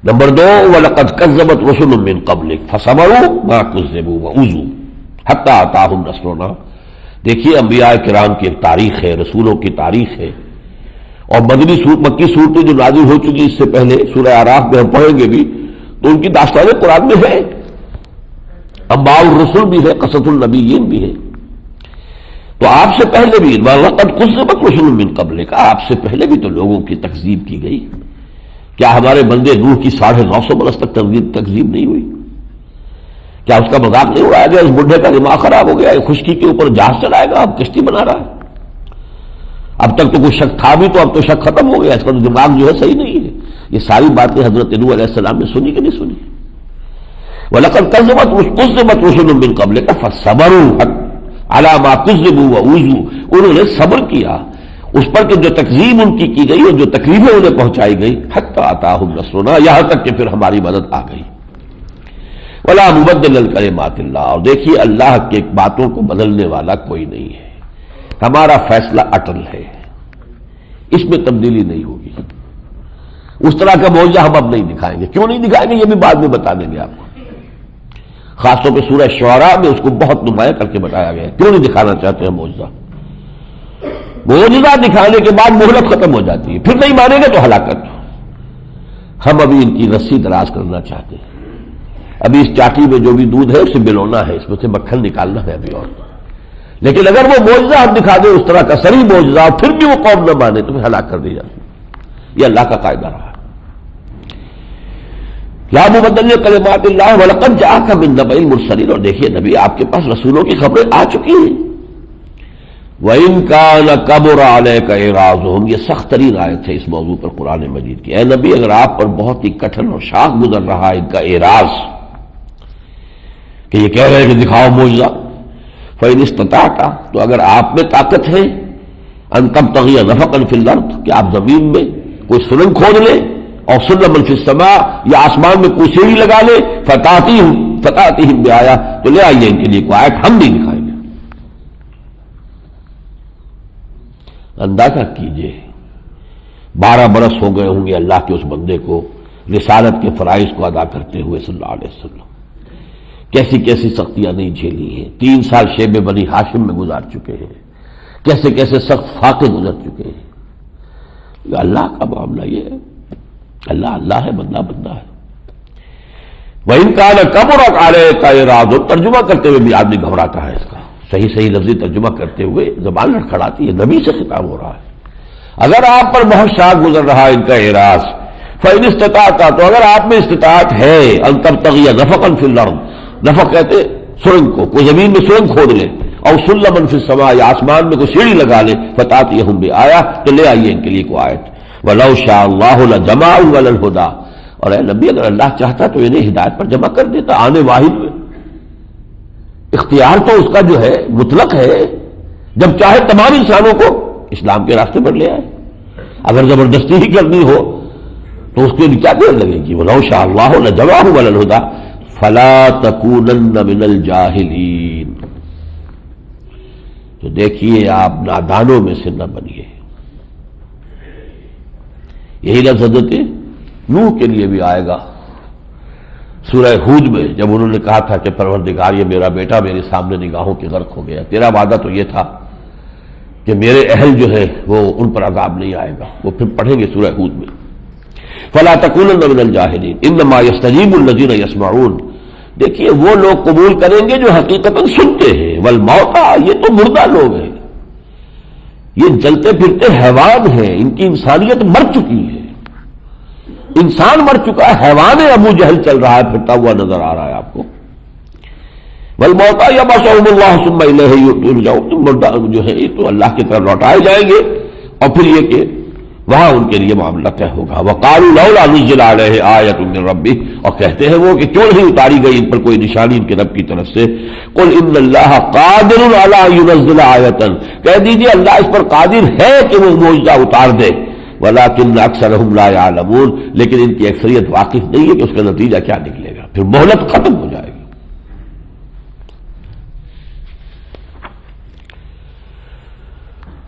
نمبر 2، وَلَقَدْ كَذَّبَتْ رُسُلٌ مِّن قَبْلِكَ فَصَبَرُوا مَا كُذِّبُوا وَأُوذُوا حَتَّىٰ أَتَاهُمْ نَصْرُنَا. دیکھیے انبیاء کرام کی ایک تاریخ ہے، رسولوں کی تاریخ ہے. اور مکی صورتیں جو نازل ہو چکی اس سے پہلے، سورہ اعراف میں ہم پڑھیں گے بھی، تو ان کی داستانیں قرآن میں ہے. انباء الرسل بھی ہے، قصص النبیین بھی ہے. تو آپ سے پہلے بھی وَلَقَدْ كُذِّبَتْ رُسُلٌ مِّن قَبْلِكَ، آپ سے پہلے بھی تو لوگوں کی تکذیب کی گئی. کیا ہمارے بندے نوح کی 950 برس تک تکذیب نہیں ہوئی؟ کیا اس کا مذاق نہیں اڑایا گیا؟ اس بڈھے کا دماغ خراب ہو گیا، خشکی کے اوپر جہاز چلائے گا، اب کشتی بنا رہا ہے. اب تک تو کوئی شک تھا بھی، تو اب تو شک ختم ہو گیا، اس کا دماغ جو ہے صحیح نہیں ہے. یہ ساری باتیں حضرت نوح علیہ السلام نے سنی کہ نہیں سنی؟ وَلَقَدْ كَذَّبَتْ رُسُلٌ مِّن قَبْلِكَ فَصَبَرُوا عَلَىٰ مَا كُذِّبُوا وَأُوذُوا، انہوں نے صبر کیا اس پر کہ جو تکذیب ان کی گئی اور جو تکلیفیں انہیں پہنچائی گئی، حتی اتاہم نصرنا، یہاں تک کہ پھر ہماری مدد آ گئی۔ وَلَا مُبَدِّلَ لِكَلِمَاتِ اللَّهِ، اور دیکھیے اللہ کے باتوں کو بدلنے والا کوئی نہیں ہے، ہمارا فیصلہ اٹل ہے، اس میں تبدیلی نہیں ہوگی۔ اس طرح کا معجزہ ہم اب نہیں دکھائیں گے، کیوں نہیں دکھائیں گے یہ بھی بعد میں بتا دیں گے آپ کو، خاص طور پہ سورہ شعراء میں اس کو بہت نمایاں کر کے بتایا گیا ہے، کیوں نہیں دکھانا چاہتے ہیں معجزہ؟ معجزہ دکھانے کے بعد مہلت ختم ہو جاتی ہے، پھر نہیں مانیں گے تو ہلاکت۔ ہم ابھی ان کی رسی دراز کرنا چاہتے ہیں، ابھی اس چاٹی میں جو بھی دودھ ہے اسے بلونا ہے، اس میں سے مکھن نکالنا ہے ابھی اور، لیکن اگر وہ معجزہ ہم دکھا دیں اس طرح کا صریح معجزہ اور پھر بھی وہ قوم نہ مانے تو پھر ہلاک کر دی جاتی ہے۔ یہ اللہ کا قاعدہ رہا۔ لا مبدل لکلمات اللہ ولقد جاءک من نبأ المرسلین، اور دیکھیے نبی آپ کے پاس رسولوں کی خبریں آ چکی ہیں۔ وَإِن كَانَ كَبُرَ عَلَيْكَ إِعْرَاضُهُمْ، یہ سخت ترین آیت ہے اس موضوع پر قرآن مجید کی۔ اے نبی اگر آپ پر بہت ہی کٹھن اور شاق گزر رہا ہے ان کا اعراض کہ یہ کہہ رہے ہیں کہ دکھاؤ معجزہ، فَإِنِ اسْتَطَعْتَ، تو اگر آپ میں طاقت ہے، أَن تَبْتَغِيَ نَفَقًا فِي الْأَرْضِ، کہ آپ زمین میں کوئی سرنگ کھود لیں، اور سلما فی السماء، یا آسمان میں کوئی سیڑھی لگا لے، فَتَأْتِيهِمْ بِآیَةٍ، تو لے آئیے ان کے لیے کوئی آیت، ہم نہیں دکھائیں گے۔ اندازہ کیجئے 12 برس ہو گئے ہوں گے اللہ کے اس بندے کو رسالت کے فرائض کو ادا کرتے ہوئے صلی اللہ علیہ وسلم، کیسی کیسی سختیاں نہیں جھیلی ہیں، 3 سال شیب بنی ہاشم میں گزار چکے ہیں، کیسے کیسے سخت فاقے گزر چکے ہیں۔ اللہ کا معاملہ یہ ہے، اللہ اللہ ہے، بندہ بندہ ہے۔ وَإِن كَانَ كَبُرَ عَلَيْكَ إِعْرَاضُهُمْ، ترجمہ کرتے ہوئے بھی آدمی گھبراتا ہے، اس کا صحیح صحیح لفظی ترجمہ کرتے ہوئے زبان لڑکھڑاتی ہے، نبی سے خطاب ہو رہا ہے۔ اگر آپ پر بہت شاق گزر رہا ہے ان کا اعراض، فَإِنِ اسْتَطَعْتَ، تو اگر آپ میں استطاعت ہے، أَن تَبْتَغِيَ نَفَقًا فِي الْأَرْضِ، نفق کہتے سرنگ کو، کوئی زمین میں سرنگ کھود لے، اور سلما فی السماء، یا آسمان میں کوئی سیڑھی لگا لے، فَتَأْتِيهِمْ بِآیَةٍ، تو لے آئیے ان کے لیے کوئی آیت۔ وَلَوْ شَاءَ اللَّهُ لَجَمَعَهُمْ عَلَى الْهُدَىٰ، اور اے نبی اگر اللہ چاہتا تو انہیں ہدایت پر جمع کر دیتا آنے واحد میں۔ اختیار تو اس کا جو ہے مطلق ہے، جب چاہے تمام انسانوں کو اسلام کے راستے پر لے آئے، اگر زبردستی ہی کرنی ہو تو اس کے لیے کیا دیر لگے گی؟ وَلَوْ شَاءَ اللَّهُ لَجَمَعَهُمْ عَلَى الْهُدَىٰ فَلَا تَكُونَنَّ مِنَ الْجَاهِلِينَ، تو دیکھیے آپ نادانوں میں سے نہ بنیے۔ یہی لفظ حضرت نوح کے لیے بھی آئے گا سورہ ہود میں، جب انہوں نے کہا تھا کہ پروردگار یہ میرا بیٹا میرے سامنے نگاہوں کے غرق ہو گیا، تیرا وعدہ تو یہ تھا کہ میرے اہل جو ہے وہ ان پر عذاب نہیں آئے گا، وہ پھر پڑھیں گے سورہ ہود میں۔ فَلَا تَكُونَنَّ مِنَ الْجَاهِلِينَ إِنَّمَا يَسْتَجِيبُ الَّذِينَ يَسْمَعُونَ، دیکھیے وہ لوگ قبول کریں گے جو حقیقتاً سنتے ہیں، وَالْمَوْتَىٰ، یہ تو مردہ لوگ ہیں، یہ جلتے پھرتے حیوان ہیں، ان کی انسانیت مر چکی ہے، انسان مر چکا ہے، حیوان ابو جہل چل رہا ہے، پھرتا ہوا نظر آ رہا ہے آپ کو۔ وَالْمَوْتَىٰ يَبْعَثُهُمُ اللَّهُ ثُمَّ إِلَيْهِ يُرْجَعُونَ، مردہ جو ہے یہ تو اللہ کی طرف لوٹائے جائیں گے، اور پھر یہ کہ وہاں ان کے لیے معاملہ طے ہوگا۔ وَقَالُوا لَوْلَا نُزِّلَ عَلَيْهِ آيَةٌ مِّن رَّبِّهِ، اور کہتے ہیں وہ کہ کیوں نہیں اتاری گئی ان پر کوئی نشانی ان کے رب کی طرف سے۔ قُلْ إِنَّ اللَّهَ قَادِرٌ عَلَىٰ أَن يُنَزِّلَ آيَةً، کہہ دیجیے اللہ اس پر قادر ہے کہ وہ معجزہ اتار دے، وَلَٰكِنَّ أَكْثَرَهُمْ لَا يَعْلَمُونَ، لیکن ان کی اکثریت واقف نہیں ہے کہ اس کا نتیجہ کیا نکلے گا، پھر مہلت ختم ہو جائے گی۔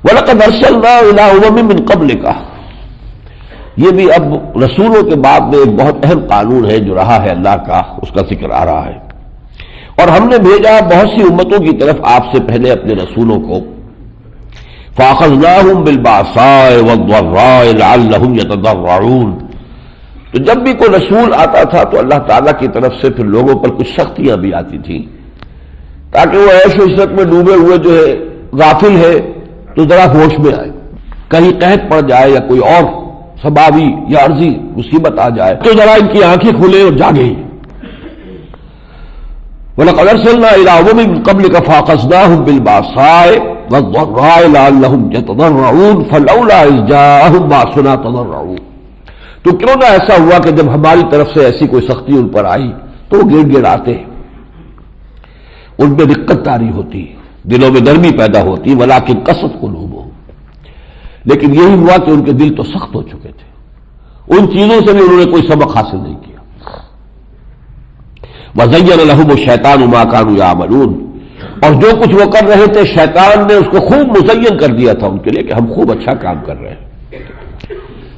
وَلَقَدْ أَرْسَلْنَا إِلَىٰ أُمَمٍ مِّن قَبْلِكَ، یہ بھی اب رسولوں کے بعد میں ایک بہت اہم قانون ہے جو رہا ہے اللہ کا، اس کا ذکر آ رہا ہے۔ اور ہم نے بھیجا بہت سی امتوں کی طرف آپ سے پہلے اپنے رسولوں کو، فَأَخَذْنَاهُمْ بِالْبَأْسَاءِ وَالضَّرَّاءِ لَعَلَّهُمْ يَتَضَرَّعُونَ، تو جب بھی کوئی رسول آتا تھا تو اللہ تعالیٰ کی طرف سے پھر لوگوں پر کچھ سختیاں بھی آتی تھیں، تاکہ وہ عیش و عشرت میں ڈوبے ہوئے جو ہے غافل ہے تو ذرا ہوش میں آئے، کہیں قحط پڑ جائے یا کوئی اور سبابی یا عرضی مصیبت آ جائے تو ذرا ان کی آنکھیں کھلے اور جاگیں۔ وَلَقَدْ أَرْسَلْنَا إِلَىٰ أُمَمٍ مِّن قَبْلِكَ فَأَخَذْنَاهُمْ بِالْبَأْسَاءِ وَالضَّرَّاءِ لَعَلَّهُمْ يَتَضَرَّعُونَ فَلَوْلَا إِذْ جَاءَهُم بَأْسُنَا تَضَرَّعُوا، تو کیوں نہ ایسا ہوا کہ جب ہماری طرف سے ایسی کوئی سختی ان پر آئی تو وہ گڑ گڑ آتے، ان میں دقت طاری ہوتی، دلوں میں نرمی پیدا ہوتی، ولیکن قست قلوبہم، لیکن یہی ہوا کہ ان کے دل تو سخت ہو چکے تھے، ان چیزوں سے بھی انہوں نے کوئی سبق حاصل نہیں کیا۔ وَزَيَّنَ لَهُمُ الشَّيْطَانُ مَا كَانُوا يَعْمَلُونَ، اور جو کچھ وہ کر رہے تھے شیطان نے اس کو خوب مزین کر دیا تھا ان کے لیے کہ ہم خوب اچھا کام کر رہے ہیں،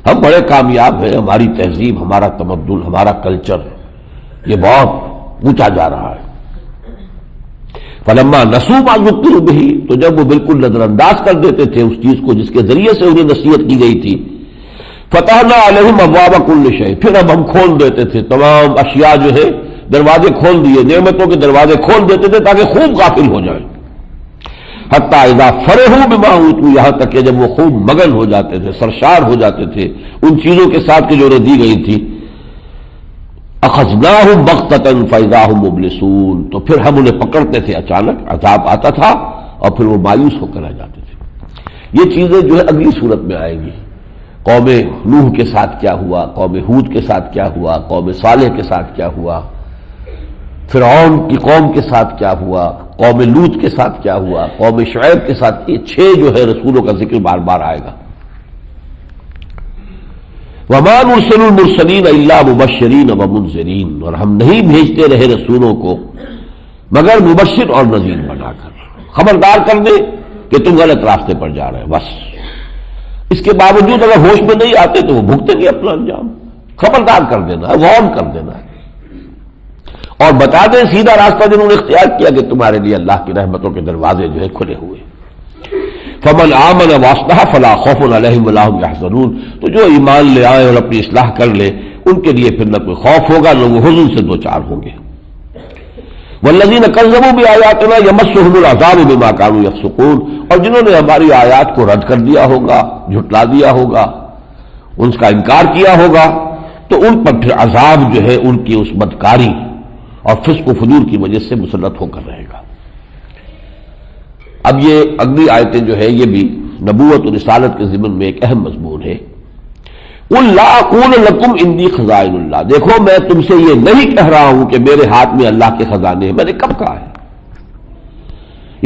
ہم بڑے کامیاب ہیں، ہماری تہذیب، ہمارا تمدن، ہمارا کلچر یہ بہت اونچا جا رہا ہے۔ فَلَمَّا نَسُوا مَا ذُكِّرُوا بِهِ، تو جب وہ بالکل نظر انداز کر دیتے تھے اس چیز کو جس کے ذریعے سے انہیں نصیحت کی گئی تھی، فَتَحْنَا عَلَيْهِمْ أَبْوَابَ كُلِّ شَيْءٍ، پھر اب ہم کھول دیتے تھے تمام اشیاء جو ہے، دروازے کھول دیے، نعمتوں کے دروازے کھول دیتے تھے تاکہ خوب غافل ہو جائیں۔ حتیٰ اذا فرحوا بما اوتوا، یہاں تک کہ جب وہ خوب مگن ہو جاتے تھے، سرشار ہو جاتے تھے ان چیزوں کے ساتھ کہ جو انہیں دی گئی تھی، اخذناہم بغتۃ فاذا ھم مبلسون، تو پھر ہم انہیں پکڑتے تھے، اچانک عذاب آتا تھا اور پھر وہ مایوس ہو کر رہ جاتے تھے۔ یہ چیزیں جو ہے اگلی صورت میں آئیں گی، قوم نوح کے ساتھ کیا ہوا، قوم ہود کے ساتھ کیا ہوا، قوم صالح کے ساتھ کیا ہوا، فرعون کی قوم کے ساتھ کیا ہوا، قوم لوط کے ساتھ کیا ہوا، قوم شعیب کے ساتھ، یہ 6 جو ہے رسولوں کا ذکر بار بار آئے گا۔ وَمَا نُرْسِلُ الْمُرْسَلِينَ إِلَّا مُبَشِّرِينَ وَمُنذِرِينَ، اور ہم نہیں بھیجتے رہے رسولوں کو مگر مبشر اور نذیر بنا کر، خبردار کر دے کہ تم غلط راستے پر جا رہے، بس۔ اس کے باوجود اگر ہوش میں نہیں آتے تو وہ بھگتیں گے اپنا انجام، خبردار کر دینا ہے، وارن کر دینا ہے، اور بتا دیں سیدھا راستہ جنہوں نے اختیار کیا کہ تمہارے لیے اللہ کی رحمتوں کے دروازے جو ہے کھلے ہوئے۔ فمن آمن واصلح فلا خوف علیہم ولا هم يحزنون، تو جو ایمان لے آئے اور اپنی اصلاح کر لے ان کے لیے پھر نہ کوئی خوف ہوگا نہ وہ حزن سے دوچار ہوں گے۔ والذین کذبوا بآیاتنا یمسهم العذاب بما كانوا یفسقون، اور جنہوں نے ہماری آیات کو رد کر دیا ہوگا، جھٹلا دیا ہوگا، ان کا انکار کیا ہوگا، تو ان پر پھر عذاب جو ہے ان کی اس بدکاری اور فسق و فجور کی وجہ سے مسلط ہو کر رہے گا۔ اب یہ اگلی آیتیں جو ہے یہ بھی نبوت و رسالت کے ضمن میں ایک اہم مضمون ہے۔ قُل لَا أَقُولُ لَكُمْ عِندِي خَزَائِنُ اللَّهِ، دیکھو میں تم سے یہ نہیں کہہ رہا ہوں کہ میرے ہاتھ میں اللہ کے خزانے ہیں، میں نے کب کہا ہے؟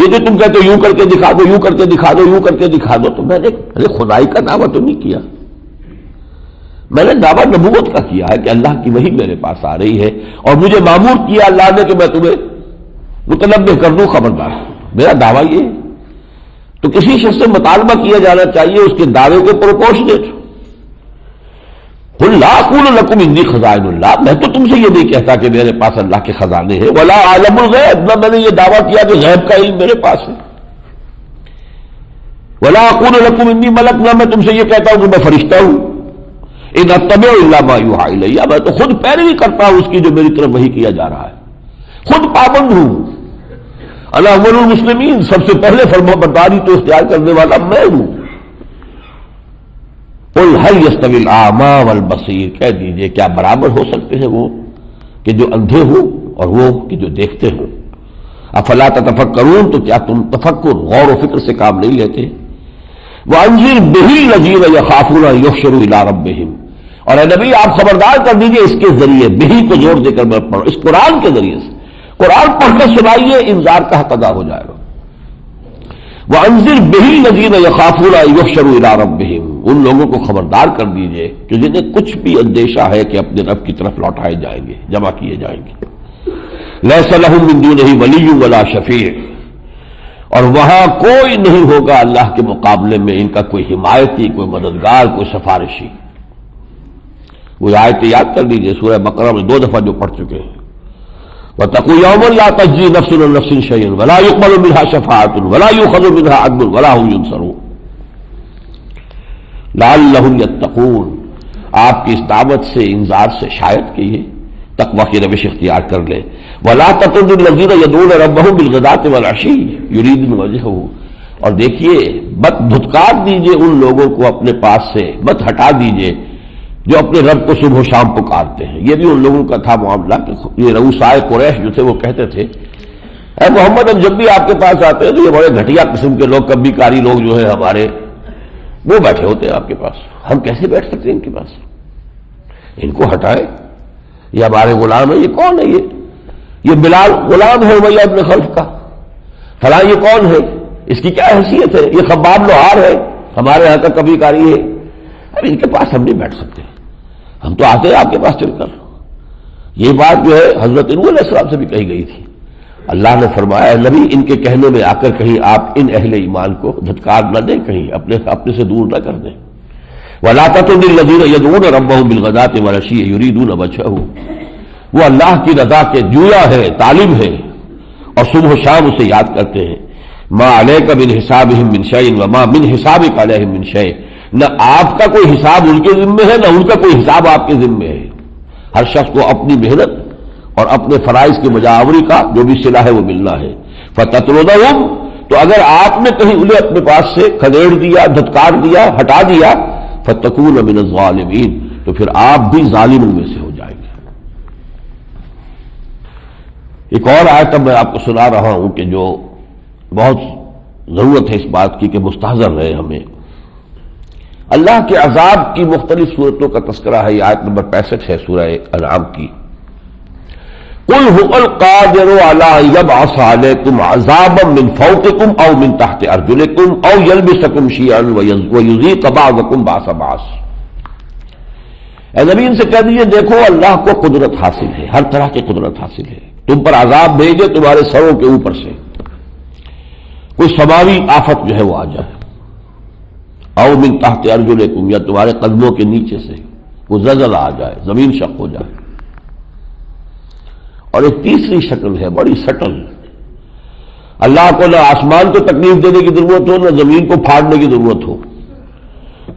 یہ جو تم کہتے ہو یوں کر کے دکھا دو، یوں کر کے دکھا دو، یوں کر کے دکھا دو، تو میں نے خدائی کا دعویٰ تو نہیں کیا، میں نے دعویٰ نبوت کا کیا ہے کہ اللہ کی وحی میرے پاس آ رہی ہے اور مجھے مامور کیا اللہ نے کہ میں تمہیں متنبہ کر دوں، خبردار، میرا دعویٰ یہ ہے۔ تو کسی شخص سے مطالبہ کیا جانا چاہیے اس کے دعوے کے پروپورشنیٹ۔ قُل لَا أَقُولُ لَكُمْ عِندِي خَزَائِنُ اللَّهِ، میں تو تم سے یہ نہیں کہتا کہ میرے پاس اللہ کے خزانے ہیں، وَلَا أَعْلَمُ الْغَيْبَ، نہ میں نے یہ دعویٰ کیا کہ غیب کا علم میرے پاس ہے، وَلَا أَقُولُ لَكُمْ عِندِي مَلَكٌ، نہ میں تم سے یہ کہتا ہوں کہ میں فرشتہ ہوں، إِنْ أَتَّبِعُ إِلَّا مَا يُوحَىٰ إِلَيَّ، میں تو خود پیروی کرتا ہوں اس کی جو میری طرف وحی کیا جا رہا ہے، خود پابند ہوں، انا اول المسلمین، سب سے پہلے فرما برداری تو اختیار کرنے والا میں ہوں۔ قُلْ هَلْ يَسْتَوِي الْأَعْمَىٰ وَالْبَصِيرُ، کہہ دیجئے کیا برابر ہو سکتے ہیں وہ کہ جو اندھے ہوں اور وہ کہ جو دیکھتے ہوں؟ افلا تتفکرون، تو کیا تم تفکر غور و فکر سے کام نہیں لیتے؟ وَأَنذِرْ بِهِ الَّذِينَ يَخَافُونَ أَن يُحْشَرُوا إِلَىٰ رَبِّهِمْ، اور اے نبی آپ خبردار کر دیجئے اس کے ذریعے، بہی کو زور دے کر میں پڑھو، اس قرآن کے ذریعے سے، قرآن پڑھ کر سنائیے، انذار کا حق ادا ہو جائے گا۔ وَأَنذِرْ بِهِ الَّذِينَ يَخَافُونَ أَن يُحْشَرُوا إِلَىٰ رَبِّهِمْ، ان لوگوں کو خبردار کر دیجئے کہ جنہیں کچھ بھی اندیشہ ہے کہ اپنے رب کی طرف لوٹائے جائیں گے، جمع کیے جائیں گے۔ لَيْسَ لَهُم مِّن دُونِهِ وَلِيٌّ وَلَا شَفِيعٌ، اور وہاں کوئی نہیں ہوگا اللہ کے مقابلے میں ان کا کوئی حمایتی، کوئی مددگار، کوئی سفارشی۔ وہ آیت یاد کر لیجئے، سورہ بقرہ میں 2 دفعہ جو پڑھ چکے ہیں، وَاتَّقُوا يَوْمًا لَا تَجْزِي نَفْسٌ عَن نَفْسٍ شَيْئًا وَلَا يُقْبَلُ مِنْهَا شَفَاعَةٌ وَلَا يُؤْخَذُ مِنْهَا عَدْلٌ وَلَا هُمْ يُنصَرُونَ لَعَلَّهُمْ يَتَّقُونَ، آپ کی اس دعوت سے، انذار سے شاید کہ یہ تقوی کی روش اختیار کر لے۔ وَلَا تَطْرُدِ الَّذِينَ يَدْعُونَ رَبَّهُمْ بِالْغَدَاةِ وَالْعَشِيِّ يُرِيدُونَ وَجْهَهُ، اور دیکھیے مت دھتکار دیجئے ان لوگوں کو اپنے پاس سے، مت ہٹا دیجئے جو اپنے رب کو صبح و شام پکارتے ہیں۔ یہ بھی ان لوگوں کا تھا معاملہ کہ یہ رؤسائے قریش جو تھے وہ کہتے تھے اے محمد ہم جب بھی آپ کے پاس آتے ہیں تو یہ بڑے گھٹیا قسم کے لوگ، کبھی کاری لوگ جو ہے ہمارے، وہ بیٹھے ہوتے ہیں آپ کے پاس، ہم کیسے بیٹھ سکتے ہیں ان کے پاس؟ ان کو ہٹائے، یہ ہمارے غلام ہیں، یہ کون ہے یہ؟ یہ بلال غلام ہے امیہ ابن خلف کا، فلاں یہ کون ہے، اس کی کیا حیثیت ہے، یہ خباب لوہار ہے، ہمارے یہاں کا کبھی کاری ہے. اب ان کے پاس ہم نہیں بیٹھ سکتے، ہم تو آتے ہیں آپ کے پاس چل کر. یہ بات جو ہے حضرت نوح علیہ السلام سے بھی کہی گئی تھی. اللہ نے فرمایا اے نبی ان کے کہنے میں آ کر کہیں آپ ان اہل ایمان کو دھتکار نہ دیں، کہیں اپنے سے دور نہ کر دیں. وَلَا تَطْرُدِ الَّذِينَ يَدْعُونَ رَبَّهُم بِالْغَدَاةِ وَالْعَشِيِّ يُرِيدُونَ وَجْهَهُ، وہ اللہ کی رضا کے جویا ہے، طالب ہے، اور صبح و شام اسے یاد کرتے ہیں. مَا عَلَيْكَ مِنْ حِسَابِهِم مِّن شَيْءٍ وَمَا مِنْ حِسَابِكَ عَلَيْهِم مِّن شَيْءٍ، نہ آپ کا کوئی حساب ان کے ذمے ہے، نہ ان کا کوئی حساب آپ کے ذمے ہے. ہر شخص کو اپنی محنت اور اپنے فرائض کی مجاوری کا جو بھی صلہ ہے وہ ملنا ہے. فَتَطْرُدَهُمْ، تو اگر آپ نے کہیں انہیں اپنے پاس سے کھدیڑ دیا، دھتکار دیا، ہٹا دیا، فَتَكُونَ مِنَ الظَّالِمِينَ، تو پھر آپ بھی ظالموں میں سے ہو جائیں گے. ایک اور آیت میں آپ کو سنا رہا ہوں کہ جو بہت ضرورت ہے اس بات کی کہ مستحضر رہے ہمیں. اللہ کے عذاب کی مختلف صورتوں کا تذکرہ ہے. یہ آیت نمبر 65 ہے سورہ انعام کی. قُلْ هُوَ الْقَادِرُ عَلَىٰ أَن يَبْعَثَ عَلَيْكُمْ عَذَابًا مِّن فَوْقِكُمْ أَوْ مِن تَحْتِ أَرْجُلِكُمْ أَوْ يَلْبِسَكُمْ شِيَعًا وَيُذِيقَ بَعْضَكُمْ بَأْسَ بَعْضٍ. اے نبی ان سے کہہ دیجیے دیکھو اللہ کو قدرت حاصل ہے، ہر طرح کی قدرت حاصل ہے. تم پر عذاب بھیجے تمہارے سروں کے اوپر سے، کوئی سماوی آفت جو ہے وہ آ جائے، او من تحت ارجلکم، یا تمہارے قدموں کے نیچے سے وہ زلزلہ آ جائے، زمین شق ہو جائے. اور ایک تیسری شکل ہے بڑی سٹل، اللہ کو نہ آسمان کو تکلیف دینے کی ضرورت ہو، نہ زمین کو پھاڑنے کی ضرورت ہو.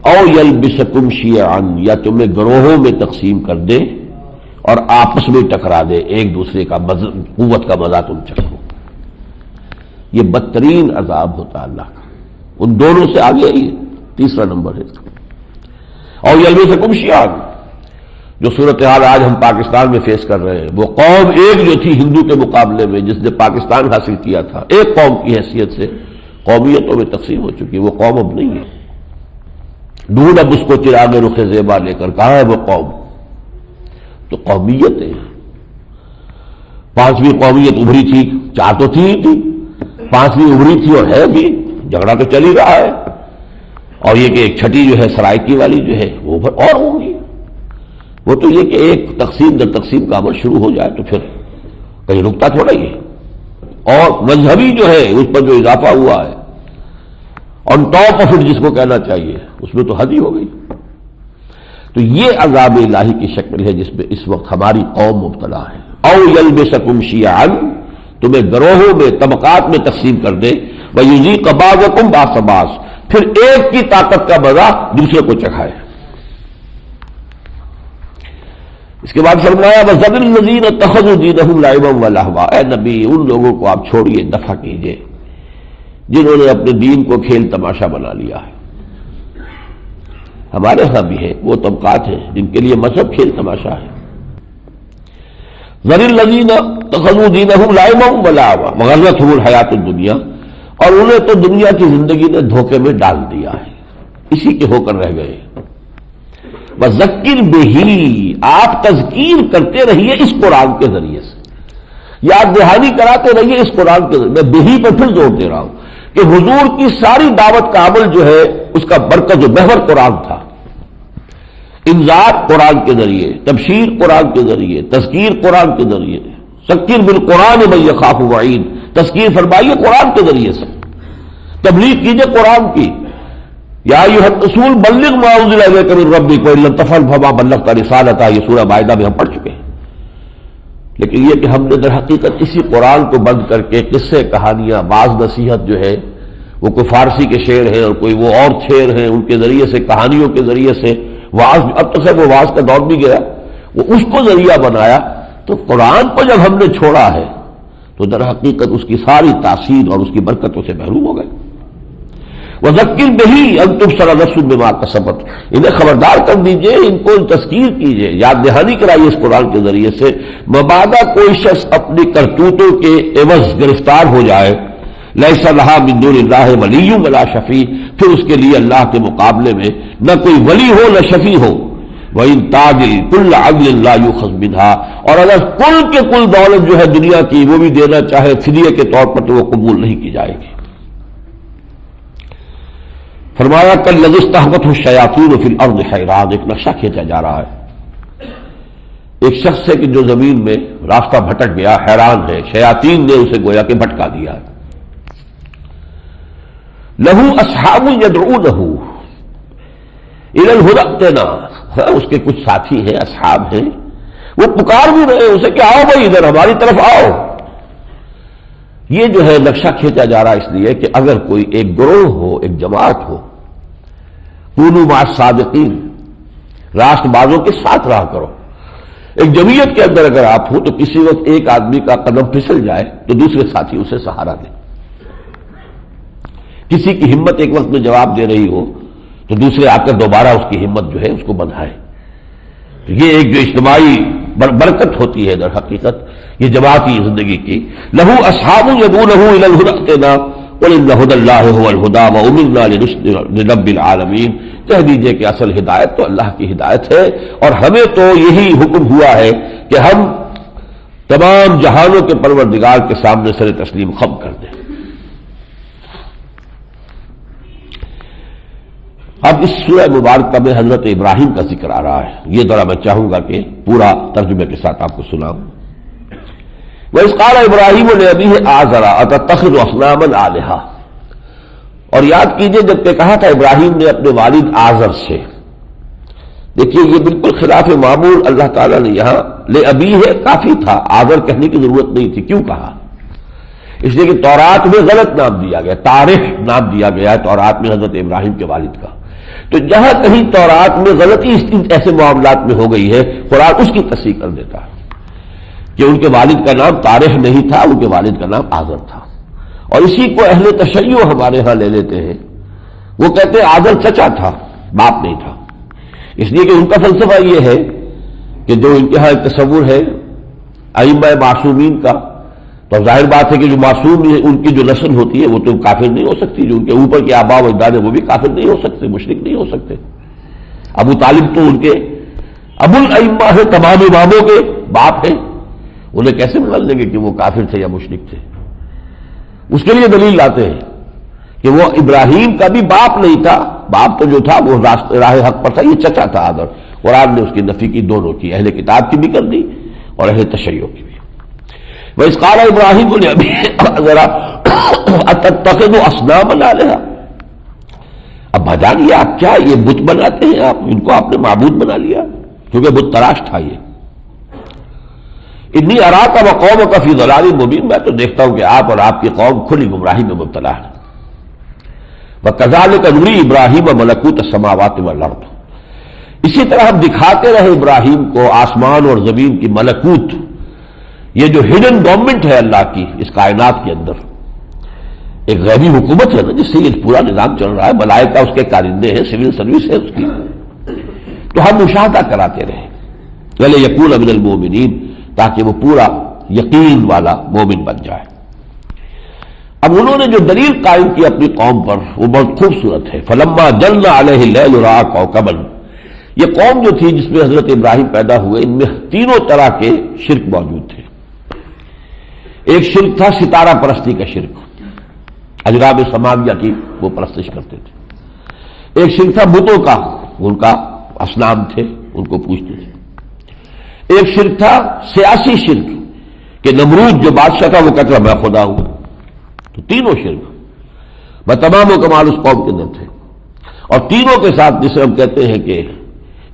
او یلبسکم شیعا، یا تمہیں گروہوں میں تقسیم کر دے اور آپس میں ٹکرا دے، ایک دوسرے کا قوت کا مزہ تم چکھو. یہ بدترین عذاب ہوتا ہے اللہ کا. ان دونوں سے آگے ہی تیسرا نمبر ہے. اور یلبسکم شیعا، جو صورتحال آج ہم پاکستان میں فیس کر رہے ہیں، وہ قوم ایک جو تھی ہندو کے مقابلے میں جس نے پاکستان حاصل کیا تھا، ایک قوم کی حیثیت سے قومیتوں میں تقسیم ہو چکی ہے. وہ قوم اب نہیں ہے. ڈھونڈ اب اس کو چراغ رخ زیبا لے کر، کہاں ہے وہ قوم؟ تو قومیت ہے. پانچویں قومیت ابھری تھی، چار تو تھی ہی تھی، پانچویں ابھری تھی اور ہے بھی، جھگڑا تو چل ہی رہا ہے. اور یہ کہ ایک چھٹی جو ہے سرائکی والی جو ہے وہ اور ہوں گی. وہ تو یہ کہ ایک تقسیم در تقسیم کا عمل شروع ہو جائے تو پھر کہیں رکتا تھوڑا ہی ہے. اور مذہبی جو ہے اس پر جو اضافہ ہوا ہے، آن ٹاپ آف اٹ جس کو کہنا چاہیے، اس میں تو حد ہی ہو گئی. تو یہ عذاب الہی کی شکل ہے جس میں اس وقت ہماری قوم مبتلا ہے. او یلبسکم شیعا، تمہیں گروہوں میں طبقات میں تقسیم کر دے، ویذیق بعضکم بأس بعض، پھر ایک کی طاقت کا مزہ دوسرے کو چکھائے. اس کے بعد فرمایا وَذَرِ الَّذِينَ اتَّخَذُوا دِينَهُمْ لَعِبًا وَلَهْوًا، اے نبی ان لوگوں کو آپ چھوڑیے، دفع کیجیے جنہوں نے اپنے دین کو کھیل تماشا بنا لیا ہے. ہمارے ہاں بھی ہے وہ طبقات ہیں جن کے لیے مذہب کھیل تماشا ہے. ذَرِ الَّذِينَ اتَّخَذُوا دِينَهُمْ لَعِبًا وَلَهْوًا وَغَرَّتْهُمُ الْحَيَاةُ الدُّنْيَا، اور انہیں تو دنیا کی زندگی نے دھوکے میں ڈال دیا ہے، اسی کے ہو کر رہ گئے. وَذَكِّرْ بِهِ، آپ تذکیر کرتے رہیے اس قرآن کے ذریعے سے، یاد دہانی کراتے رہیے اس قرآن کے ذریعے. میں بہی پر پھر زور دے رہا ہوں کہ حضور کی ساری دعوت کا عمل جو ہے اس کا مرکز و محور قرآن تھا. انذار قرآن کے ذریعے، تبشیر قرآن کے ذریعے، تذکیر قرآن کے ذریعے. ذکر بالقرآن من یخاف وعید، تذکیر فرمائیے قرآن کے ذریعے سے، تبلیغ کیجیے قرآن کی. یا ایھا الرسول بلغ ما انزل الیک من ربک وان لم تفعل فما بلغت رسالتہ، یہ سورہ مائدہ میں ہم پڑھ چکے ہیں. لیکن یہ کہ ہم نے در حقیقت اسی قرآن کو بند کر کے قصے، کہانیاں، بعض نصیحت جو ہے وہ کوئی فارسی کے شعر ہیں اور کوئی وہ اور شعر ہیں، ان کے ذریعے سے، کہانیوں کے ذریعے سے وعظ، اب تو خیر وہ وعظ کا دور بھی گیا، وہ اس کو ذریعہ بنایا. تو قرآن کو جب ہم نے چھوڑا ہے تو در حقیقت اس کی ساری تاثیر اور اس کی برکتوں سے محروم ہو گئے. وَذَكِّرْ بِهِ أَن تُبْصَرَ نَفْسٌ بِمَا كَسَبَتْ، انہیں خبردار کر دیجئے، ان کو تذکیر کیجئے، یاد دہانی کرائیے اس قرآن کے ذریعے سے، مبادا کوئی شخص اپنی کرتوتوں کے عوض گرفتار ہو جائے. لَيْسَ لَهَا مِن دُونِ اللَّهِ وَلِيٌّ وَلَا شَفِيعٌ، پھر اس کے لیے اللہ کے مقابلے میں نہ کوئی ولی ہو نہ شفیع ہو. وَإِن تَعْدِلْ كُلَّ عَدْلٍ لَا يُؤْخَذْ مِنْهَا، اور اگر کل کے کل دولت جو ہے دنیا کی وہ بھی دینا چاہے فدیے کے طور پر تو وہ قبول نہیں کی جائے گی۔ فرمایا كَالَّذِي اسْتَحْوَتْهُ الشَّيَاطِينُ فِي الْأَرْضِ حَيْرَانٌ، ایک نقشہ کھینچا جا رہا ہے ایک شخص ہے کہ جو زمین میں راستہ بھٹک گیا، حیران ہے، شیاطین نے اسے گویا کہ بھٹکا دیا۔ لَهُ أَصْحَابٌ يَدْعُونَهُ إِلَى الْهُدَى ائْتِنَا، اس کے کچھ ساتھی ہیں، اصحاب ہیں، وہ پکار بھی رہے اسے کہ آؤ بھائی ادھر ہماری طرف آؤ۔ یہ جو ہے نقشہ کھینچا جا رہا اس لیے کہ اگر کوئی ایک گروہ ہو، ایک جماعت ہو، کونوا مع الصادقین، راست بازوں کے ساتھ رہا کرو۔ ایک جمعیت کے اندر اگر آپ ہو تو کسی وقت ایک آدمی کا قدم پھسل جائے تو دوسرے ساتھی اسے سہارا دیں۔ کسی کی ہمت ایک وقت میں جواب دے رہی ہو تو دوسرے آ کر دوبارہ اس کی ہمت جو ہے اس کو بندھائے۔ تو یہ ایک جو اجتماعی برکت ہوتی ہے در حقیقت یہ جماعتی زندگی کی۔ لہو اصحاب یدعونہ الی الہدی ائتنا قل ان ھدی اللہ ھو الھدی وامرنا لرب العالمین، کہہ دیجئے کہ اصل ہدایت تو اللہ کی ہدایت ہے اور ہمیں تو یہی حکم ہوا ہے کہ ہم تمام جہانوں کے پروردگار کے سامنے سر تسلیم خم کر دیں۔ اب اس سورہ مبارکہ میں حضرت ابراہیم کا ذکر آ رہا ہے، یہ ذرا میں چاہوں گا کہ پورا ترجمے کے ساتھ آپ کو سناؤں۔ وَإِذْ قَالَ إِبْرَاهِيمُ لِأَبِيهِ آزَرَ أَتَتَّخِذُ أَصْنَامًا آلِهَةً، اور یاد کیجئے جب کہ کہا تھا ابراہیم نے اپنے والد آزر سے، دیکھیے یہ بالکل خلاف معمول اللہ تعالیٰ نے یہاں لِأَبِيهِ کافی تھا، آزر کہنے کی ضرورت نہیں تھی۔ کیوں کہا؟ اس لیے کہ تورات میں غلط نام دیا گیا، طارح نام دیا گیا ہے تورات میں حضرت ابراہیم کے والد کا۔ تو جہاں کہیں تورات میں غلطی ایسے معاملات میں ہو گئی ہے قرآن اس کی تصحیح کر دیتا ہے کہ ان کے والد کا نام طارح نہیں تھا، ان کے والد کا نام آزر تھا۔ اور اسی کو اہل تشیع ہمارے ہاں لے لیتے ہیں، وہ کہتے ہیں آزر چچا تھا، باپ نہیں تھا، اس لیے کہ ان کا فلسفہ یہ ہے کہ جو ان کے ہاں تصور ہے ائمہ معصومین کا، تو ظاہر بات ہے کہ جو معصوم ہے ان کی جو نسل ہوتی ہے وہ تو کافر نہیں ہو سکتی، جو ان کے اوپر کے آباء و اجداد ہیں وہ بھی کافر نہیں ہو سکتے، مشرک نہیں ہو سکتے۔ ابو طالب تو ان کے ابو الائمہ ہے، تمام اماموں کے باپ ہیں، انہیں کیسے مان لیں گے کہ وہ کافر تھے یا مشرک تھے؟ اس کے لیے دلیل لاتے ہیں کہ وہ ابراہیم کا بھی باپ نہیں تھا، باپ تو جو تھا وہ راہ حق پر تھا، یہ چچا تھا آدر۔ قرآن نے اس کی نفی کی دونوں کی، اہل کتاب کی بھی کر دی اور اہل تشیع کی بھی۔ وَإِذْ قَالَ إِبْرَاهِيمُ لِأَبِيهِ آزَرَ أَتَتَّخِذُ أَصْنَامًا آلِهَةً، اب بھجان یہ آپ کیا یہ بت بناتے ہیں، آپ ان کو آپ نے معبود بنا لیا، کیونکہ بت تراش تھا یہ۔ انی اراک وقومک فی ضلال مبین، میں تو دیکھتا ہوں کہ آپ اور آپ کی قوم کھلی گمراہی میں مبتلا ہے۔ وَكَذَلِكَ نُرِي إِبْرَاهِيمَ مَلَكُوتَ السَّمَاوَاتِ وَالْأَرْضِ، اسی طرح ہم دکھاتے رہے ابراہیم کو آسمان اور زمین کی ملکوت، یہ جو ہڈن گورنمنٹ ہے اللہ کی اس کائنات کے اندر، ایک غیبی حکومت ہے نا جس سے یہ پورا نظام چل رہا ہے، ملائکہ اس کے کارندے ہیں، سول سروس ہے اس کی، تو ہم مشاہدہ کراتے رہے وَلِيَكُونَ مِنَ الْمُؤْمِنِينَ، تاکہ وہ پورا یقین والا مومن بن جائے۔ اب انہوں نے جو دلیل قائم کی اپنی قوم پر وہ بہت خوبصورت ہے۔ فَلَمَّا جَلَّ عَلَيْهِ اللَّيْلُ رَأَىٰ كَوْكَبًا، یہ قوم جو تھی جس میں حضرت ابراہیم پیدا ہوئے، ان میں تینوں طرح کے شرک موجود تھے۔ ایک شرک تھا ستارہ پرستی کا شرک، اجرام سماویہ کی وہ پرستش کرتے تھے۔ ایک شرک تھا بتوں کا، ان کا اصنام تھے ان کو پوجتے تھے۔ ایک شرک تھا سیاسی شرک کہ نمرود جو بادشاہ تھا وہ کہتا تھا میں خدا ہوں۔ تو تینوں شرک بتمام و کمال اس قوم کے اندر تھے، اور تینوں کے ساتھ جسے ہم کہتے ہیں کہ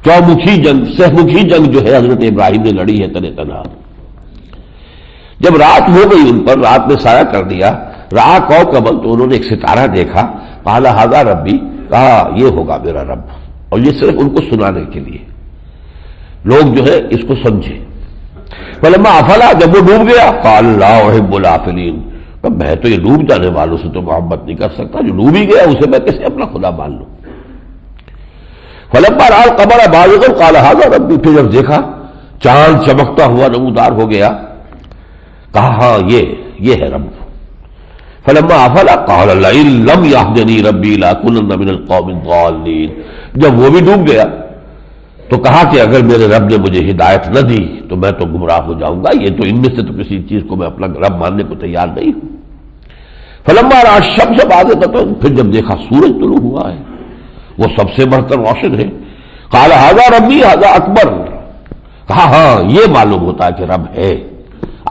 چومکھی جنگ، سہمکھی جنگ جو ہے حضرت ابراہیم نے لڑی ہے تن تنہا۔ جب رات ہو گئی ان پر، رات نے سایہ کر دیا، رأى كوكبا، تو انہوں نے ایک ستارہ دیکھا، قال هذا ربی، کہا یہ ہوگا میرا رب، اور یہ صرف ان کو سنانے کے لیے، لوگ جو ہے اس کو سمجھے۔ فلما افلا، جب وہ ڈوب گیا، قال لا احب الافلین، میں تو یہ ڈوب جانے والوں سے تو محبت نہیں کر سکتا، جو ڈوب ہی گیا اسے میں کیسے اپنا خدا مان لوں۔ فلما رأى القمر بازغا قال هذا ربی، پھر جب دیکھا چاند چمکتا ہوا نمودار ہو گیا، کہا ہاں یہ ہے رب۔ فلما افلا قال لئن لم يهدني ربي لأكونن من القوم الضالين، جب وہ بھی ڈوب گیا تو تو کہا کہ اگر میرے رب نے مجھے ہدایت نہ دی تو میں تو گمراہ ہو جاؤں گا، یہ تو ان میں سے تو کسی چیز کو میں اپنا رب ماننے کو تیار نہیں ہوں۔ فلما رأى الشمس بازغة، پھر جب دیکھا سورج طلوع ہوا ہے، وہ سب سے بڑھ کر روشن ہے، قال هذا ربی هذا اکبر، کہا ہاں یہ معلوم ہوتا ہے کہ رب ہے۔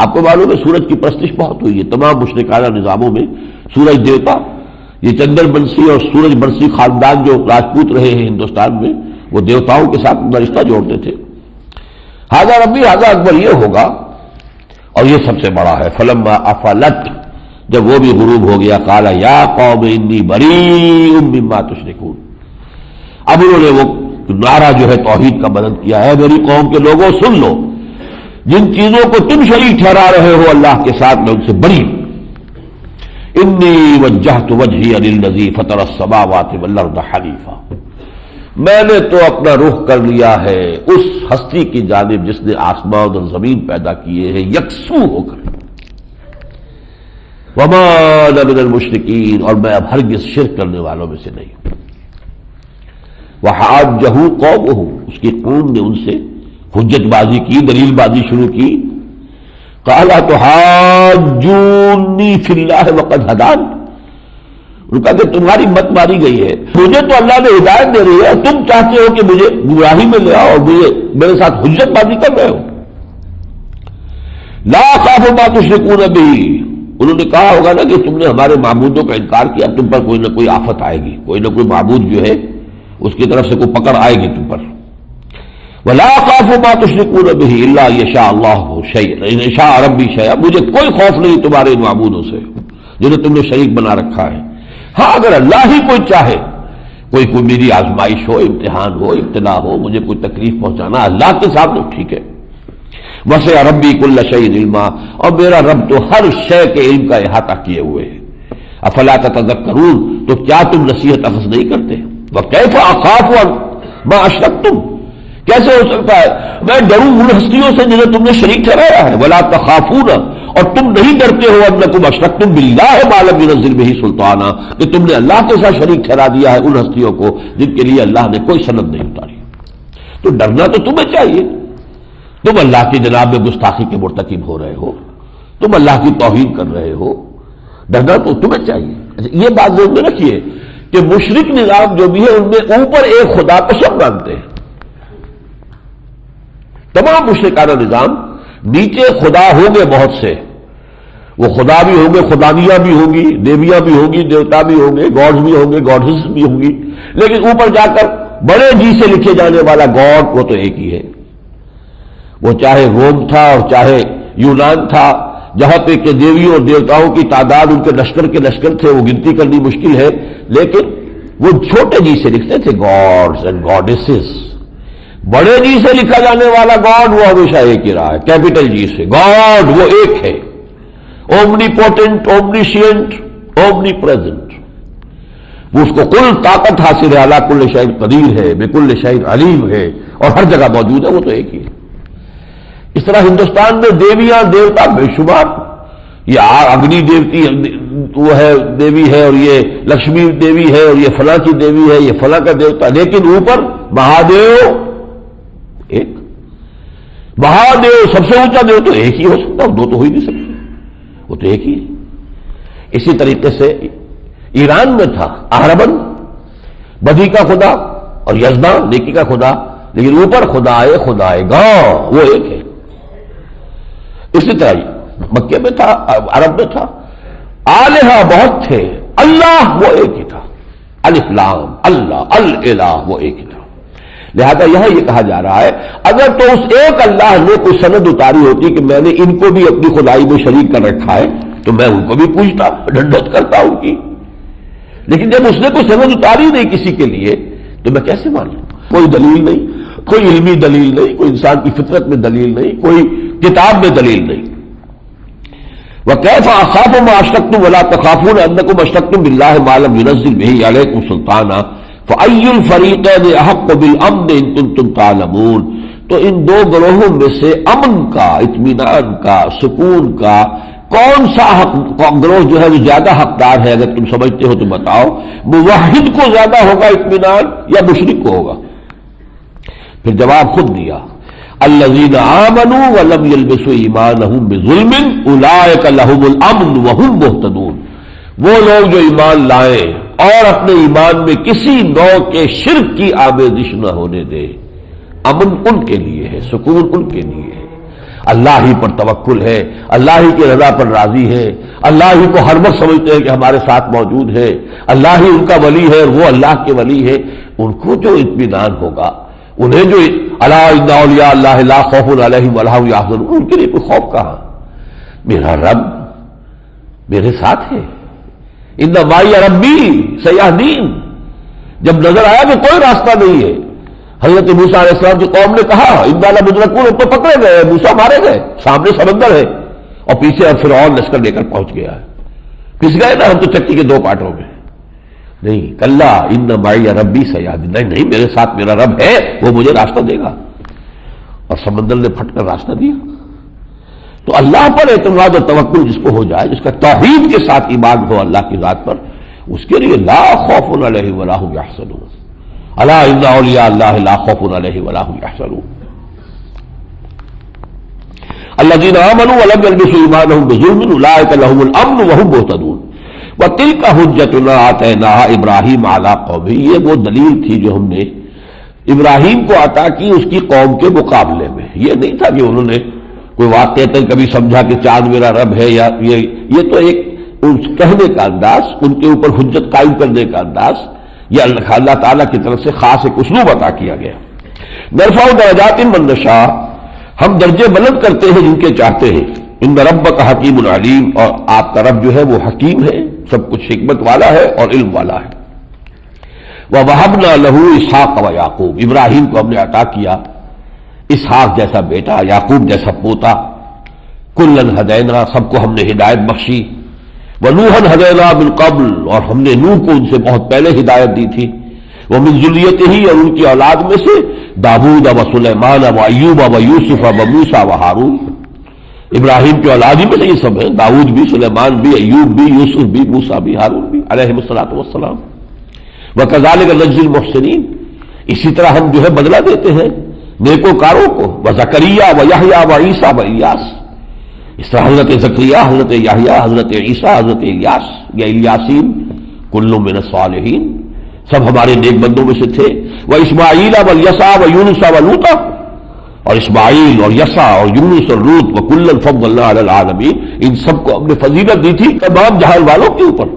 آپ کو معلوم ہے سورج کی پرستش بہت ہوئی ہے تمام مشرکانہ نظاموں میں، سورج دیوتا، یہ چندر بنسی اور سورج برسی خاندان جو راجپوت رہے ہیں ہندوستان میں، وہ دیوتاؤں کے ساتھ اپنا رشتہ جوڑتے تھے۔ هذا ربی هذا اکبر یہ ہوگا اور یہ سب سے بڑا ہے۔ فلما افلت، جب وہ بھی غروب ہو گیا، قال یا قوم انی بریء مما تشرکون، اب انہوں نے وہ نعرہ جو ہے توحید کا بلند کیا ہے، میری قوم کے لوگوں سن لو، جن چیزوں کو تم شریک ٹھہرا رہے ہو اللہ کے ساتھ میں ان سے بری ہوں۔ انی وجہت وجہی للذی فطر السماوات والارض حنیفا، میں نے تو اپنا رخ کر لیا ہے اس ہستی کی جانب جس نے آسمان اور زمین پیدا کیے ہیں یکسو ہو کر، وما انا من المشرکین، اور میں اب ہرگز شرک کرنے والوں میں سے نہیں ہوں۔ وحاجہ قومہ، اس کی قوم نے ان سے حجت بازی کی، دلیل بازی شروع کی۔ قال تحاجونی فی اللہ وقد ہدان، ان کا کہ تمہاری مت ماری گئی ہے، مجھے تو اللہ نے ہدایت دے رہی ہے، تم چاہتے ہو کہ مجھے گمراہی میں لے آؤ اور مجھے میرے ساتھ حجت بازی کر رہے ہو۔ لا اخاف ما تشرکون بہ، انہوں نے کہا ہوگا نا کہ تم نے ہمارے معبودوں کا انکار کیا، تم پر کوئی نہ کوئی آفت آئے گی، کوئی نہ کوئی معبود جو ہے اس کی طرف سے کوئی پکڑ آئے گی تم پر۔ ولا اخاف ما تشركون به الا يشاء الله شيئا ان شاء ربي شيئا، مجھے کوئی خوف نہیں تمہارے معبودوں سے جنہیں تم نے شریک بنا رکھا ہے، ہاں اگر اللہ ہی کوئی چاہے، کوئی میری آزمائش ہو، امتحان ہو، ابتلا ہو، مجھے کوئی تکلیف پہنچانا اللہ کے سامنے ٹھیک ہے۔ وسع ربي كل شيء علما، اور میرا رب تو ہر شے کے علم کا احاطہ کیے ہوئے ہے۔ افلا تتذکرون، تو کیا تم نصیحت اخذ نہیں کرتے؟ وکیف اخاف ما اشرکتم، کیسے ہو سکتا ہے میں ڈروں ان ہستیوں سے جنہیں تم نے شریک ٹھہرایا ہے۔ ولا تخافون، اور تم نہیں ڈرتے ہو انکم اشرکتم باللہ ما لم ينزل به سلطانا، کہ تم نے اللہ کے ساتھ شریک ٹھہرا دیا ہے ان ہستیوں کو جن کے لیے اللہ نے کوئی سند نہیں اتاری۔ تو ڈرنا تو تمہیں چاہیے، تم اللہ کی جناب میں گستاخی کے مرتکب ہو رہے ہو، تم اللہ کی توہین کر رہے ہو، ڈرنا تو تمہیں چاہیے۔ یہ بات ذہن میں رکھیے کہ مشرک نظام جو بھی ہے ان میں اوپر ایک خدا کو سب مانتے ہیں، تمام مشرکانہ نظام نیچے خدا ہوں گے بہت سے، وہ خدا بھی ہوں گے، خدانیاں بھی ہوں گی، دیویاں بھی ہوں گی، دیوتا بھی ہوں گے، گاڈز بھی ہوں گے، گاڈز بھی ہوں گی، لیکن اوپر جا کر بڑے جی سے لکھے جانے والا گاڈ وہ تو ایک ہی ہے۔ وہ چاہے روم تھا اور چاہے یونان تھا، جہاں پہ کہ دیویوں اور دیوتاؤں کی تعداد ان کے لشکر تھے، وہ گنتی کرنی مشکل ہے، لیکن وہ چھوٹے جی سے لکھتے تھے گاڈز اینڈ گاڈیسز، بڑے جی سے لکھا جانے والا گاڈ وہ ہمیشہ ایک ہی رہا ہے، کیپٹل جی سے گاڈ وہ ایک ہے، اومنی پوٹنٹ، اومنیشینٹ، اومنی پریزنٹ، وہ اس کو کل طاقت حاصل ہے، علی کل شیء قدیر ہے، بکل شیء علیم ہے، اور ہر جگہ موجود ہے، وہ تو ایک ہی ہے۔ اس طرح ہندوستان میں دیویاں دیوتا بے شمار، یہ اگنی دیوتی وہ ہے دیوی ہے، اور یہ لکشمی دیوی ہے، اور یہ فلاں کی دیوی ہے، یہ فلاں کا دیوتا، لیکن اوپر مہادیو ایک، مہادیو سب سے اونچا دیو تو ایک ہی ہو سکتا، دو تو ہو ہی نہیں سکتے، وہ تو ایک ہی ہے۔ اسی طریقے سے ایران میں تھا اہربن، بدی کا خدا، اور یزدان نیکی کا خدا، لیکن اوپر خدائے گاں وہ ایک ہے۔ اسی طرح مکے میں تھا، عرب میں تھا، آلہہ بہت تھے، اللہ وہ ایک ہی تھا، الف لام اللہ الہ وہ ایک ہی تھا۔ لہذا یہاں یہ کہا جا رہا ہے اگر تو اس ایک اللہ نے کوئی سند اتاری ہوتی کہ میں نے ان کو بھی اپنی خدائی میں شریک کر رکھا ہے تو میں ان کو بھی پوچھتا، ڈنڈوت کرتا ان کی، لیکن جب اس نے کوئی سند اتاری نہیں کسی کے لیے تو میں کیسے مانوں؟ کوئی دلیل نہیں، کوئی علمی دلیل نہیں، کوئی انسان کی فطرت میں دلیل نہیں، کوئی کتاب میں دلیل نہیں۔ وَكَيْفَ أَخَافُ مَا أَشْرَكْتُمْ وَلَا تَخَافُونَ أَنَّكُمْ أَشْرَكْتُمْ بِاللَّهِ مَا لَمْ يُنَزِّلْ بِهِ عَلَيْكُمْ سُلْطَانًا فَأَيُّ الْفَرِيقَيْنِ أَحَقُّ بِالْأَمْنِ إِن كُنتُمْ تَعْلَمُونَ، تو ان دو گروہوں میں سے امن کا، اطمینان کا، سکون کا کون سا گروہ جو ہے وہ زیادہ حقدار ہے؟ اگر تم سمجھتے ہو تو بتاؤ، موحد کو زیادہ ہوگا اطمینان یا مشرک کو ہوگا؟ پھر جواب خود دیا، الذین آمنوا ولم یلبسوا ایمانہم بظلم اولئک لہم الامن وہم مہتدون، وہ لوگ جو ایمان لائیں اور اپنے ایمان میں کسی نوع کے شرک کی آمیزش نہ ہونے دے، امن ان کے لیے ہے، سکون ان کے لیے ہے، اللہ ہی پر توکل ہے، اللہ ہی کی رضا پر راضی ہے، اللہ ہی کو ہر وقت سمجھتے ہیں کہ ہمارے ساتھ موجود ہے، اللہ ہی ان کا ولی ہے اور وہ اللہ کے ولی ہے، ان کو جو اطمینان ہوگا، انہیں جو الا ان اولیاء اللہ لا خوف علیہم ولا هم یحزنون، ان کے لیے کوئی خوف کہاں، میرا رب میرے ساتھ ہے، ان معی ربی سیہدین، جب نظر آیا کہ کوئی راستہ نہیں ہے، حضرت موسیٰ علیہ السلام کی قوم نے کہا انا لمدرکون، اوپر پکڑے گئے، موسیٰ مارے گئے، سامنے سمندر ہے اور پیچھے اب فرعون لشکر لے کر پہنچ گیا ہے، پس گئے نا ہم تو چکی کے دو پارٹ ہو گئے، نہیں کلا ان معی ربی سیہدین، نہیں میرے ساتھ میرا رب ہے، وہ مجھے راستہ دے گا، اور سمندر نے پھٹ کر راستہ دیا۔ تو اللہ پر اعتماد اور توکل جس کو ہو جائے، جس کا توحید کے ساتھ ایمان ہو اللہ کی ذات پر، اس کے لیے لا خوف علیہم ولا هم یحزنون، الا ان اولیاء اللہ لا خوف علیہم ولا هم یحزنون، الذین آمنوا ولم یلبسوا ایمانہم بظلم اولئک لہم الامن وہم مہتدون، وتلک حجتنا آتیناها ابراہیم علی قومہ، یہ وہ دلیل تھی جو ہم نے ابراہیم کو عطا کی اس کی قوم کے مقابلے میں، یہ نہیں تھا کہ انہوں نے کوئی واقعتاً کبھی سمجھا کہ چاند میرا رب ہے، یا یہ تو ایک کہنے کا انداز، ان کے اوپر حجت قائم کرنے کا انداز، یہ اللہ تعالیٰ کی طرف سے خاص ایک اسلوب عطا کیا گیا۔ نرفع درجات من نشاء، ہم درجے بلند کرتے ہیں جن کے چاہتے ہیں، ان ربک حکیم علیم، اور آپ کا رب جو ہے وہ حکیم ہے، سب کچھ حکمت والا ہے اور علم والا ہے۔ وَوَهَبْنَا لَهُ اسحاق وَيَعْقُوب، ابراہیم کو ہم نے عطا کیا اسحاق جیسا بیٹا، یعقوب جیسا پوتا، کلن ہدینا، سب کو ہم نے ہدایت بخشی، ونوحا ہدینا من قبل، اور ہم نے نوح کو ان سے بہت پہلے ہدایت دی تھی، ومن ذریتہ، اور ان کی اولاد میں سے داؤد و سلیمان و ایوب و یوسف و موسیٰ و ہارون، ابراہیم کی اولاد ہی میں سے یہ سب ہیں، داؤد بھی، سلیمان بھی، ایوب بھی، یوسف بھی، موسیٰ بھی، ہارون بھی علیہم الصلاۃ والسلام، وکذالک نجزی المحسنین، اسی طرح ہم جو ہے بدلہ دیتے ہیں نیکوکاروں کو، وزکریا و یحییٰ و عیسیٰ و الیاس، اس طرح حضرت زکریا، حضرت یحییٰ، حضرت عیسیٰ، حضرت الیاس یا الیاسین، کل من الصالحین، سب ہمارے نیک بندوں میں سے تھے، و اسماعیل و الیسع و یونس و لوطا، اور اسماعیل اور یسع اور یونس اور لوط، و کلا فضلنا علی العالمین، ان سب کو ہم نے فضیلت دی تھی تمام جہان والوں کے اوپر۔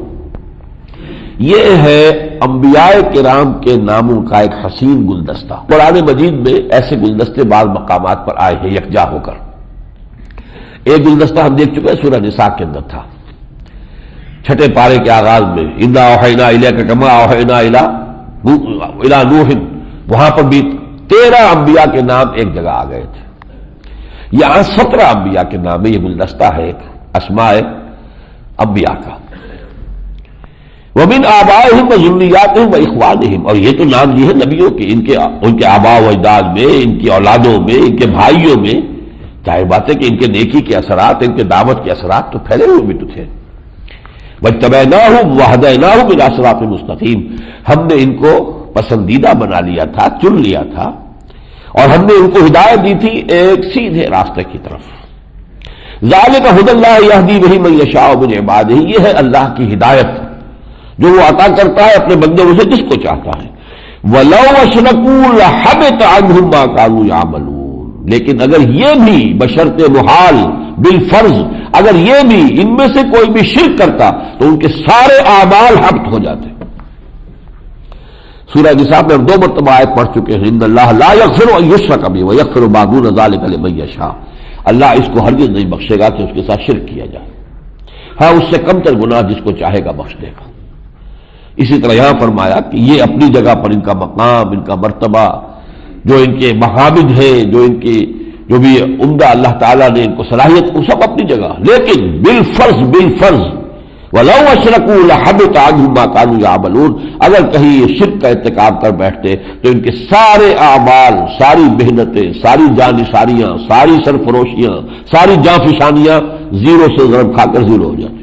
یہ ہے انبیاء کرام کے ناموں کا ایک حسین گلدستہ، قرآن مجید میں ایسے گلدستے بعض مقامات پر آئے ہیں یکجا ہو کر۔ ایک گلدستہ ہم دیکھ چکے ہیں، سورہ نساء کے اندر تھا، چھٹے پارے کے آغاز میں، انا اوحینا الیک کما اوحینا الی نوح، وہاں پر بھی 13 انبیاء کے نام ایک جگہ آ گئے تھے، یہاں 17 انبیاء کے نام ہے، یہ گلدستہ ہے ایک اسماء انبیاء کا۔ ومن آبائہم و ذریاتہم و اخوانہم، اور یہ تو نام یہ ہے نبیوں کے، ان کے آباء و اجداد میں، ان کی اولادوں میں، ان کے بھائیوں میں، ظاہر بات ہے کہ ان کے نیکی کے اثرات، ان کے دعوت کے اثرات تو پھیلے ہوئے بھی تو تھے۔ وَاجْتَبَيْنَاهُمْ وَهَدَيْنَاهُمْ إِلَىٰ صِرَاطٍ مُسْتَقِيمٍ، ہم نے ان کو پسندیدہ بنا لیا تھا، چن لیا تھا، اور ہم نے ان کو ہدایت دی تھی ایک سیدھے راستے کی طرف۔ ذَلِكَ هُدَى اللَّهِ يَهْدِي بِهِ مَن يَشَاءُ مِنْ عِبَادِهِ، یہ ہے اللہ کی ہدایت جو وہ عطا کرتا ہے اپنے بندوں میں سے جس کو چاہتا ہے۔ وَلَوْ أَشْرَكُوا لَحَبِطَ عَنْهُم مَّا كَانُوا يَعْمَلُونَ، لیکن اگر یہ بھی بشرط محال بالفرض، اگر یہ بھی ان میں سے کوئی بھی شرک کرتا تو ان کے سارے اعمال حبط ہو جاتے۔ سورہ نساء میں ہم 2 مرتبہ آیت پڑھ چکے ہیں، ان اللہ لا یغفر ان یشرک بہ ویغفر ما دون ذلک لمن یشاء، اللہ اس کو ہرگز نہیں بخشے گا کہ اس کے ساتھ شرک کیا جائے، ہاں اس سے کم تر گناہ جس کو چاہے گا بخش دے گا۔ اسی طرح یہاں فرمایا کہ یہ اپنی جگہ پر ان کا مقام، ان کا مرتبہ، جو ان کے محامد ہیں، جو ان کی جو بھی عمدہ اللہ تعالیٰ نے ان کو صلاحیت، وہ سب اپنی جگہ، لیکن بالفرض وَلَوْ أَشْرَكُوا لَحَبِطَ عَنْهُم مَّا كَانُوا يَعْمَلُونَ، اگر کہیں یہ شرک کا ارتکاب کر بیٹھتے تو ان کے سارے اعمال، ساری محنتیں، ساری جانثاریاں، ساری سرفروشیاں، ساری جانفشانیاں زیرو سے ضرب کھا کر زیرو ہو جاتی۔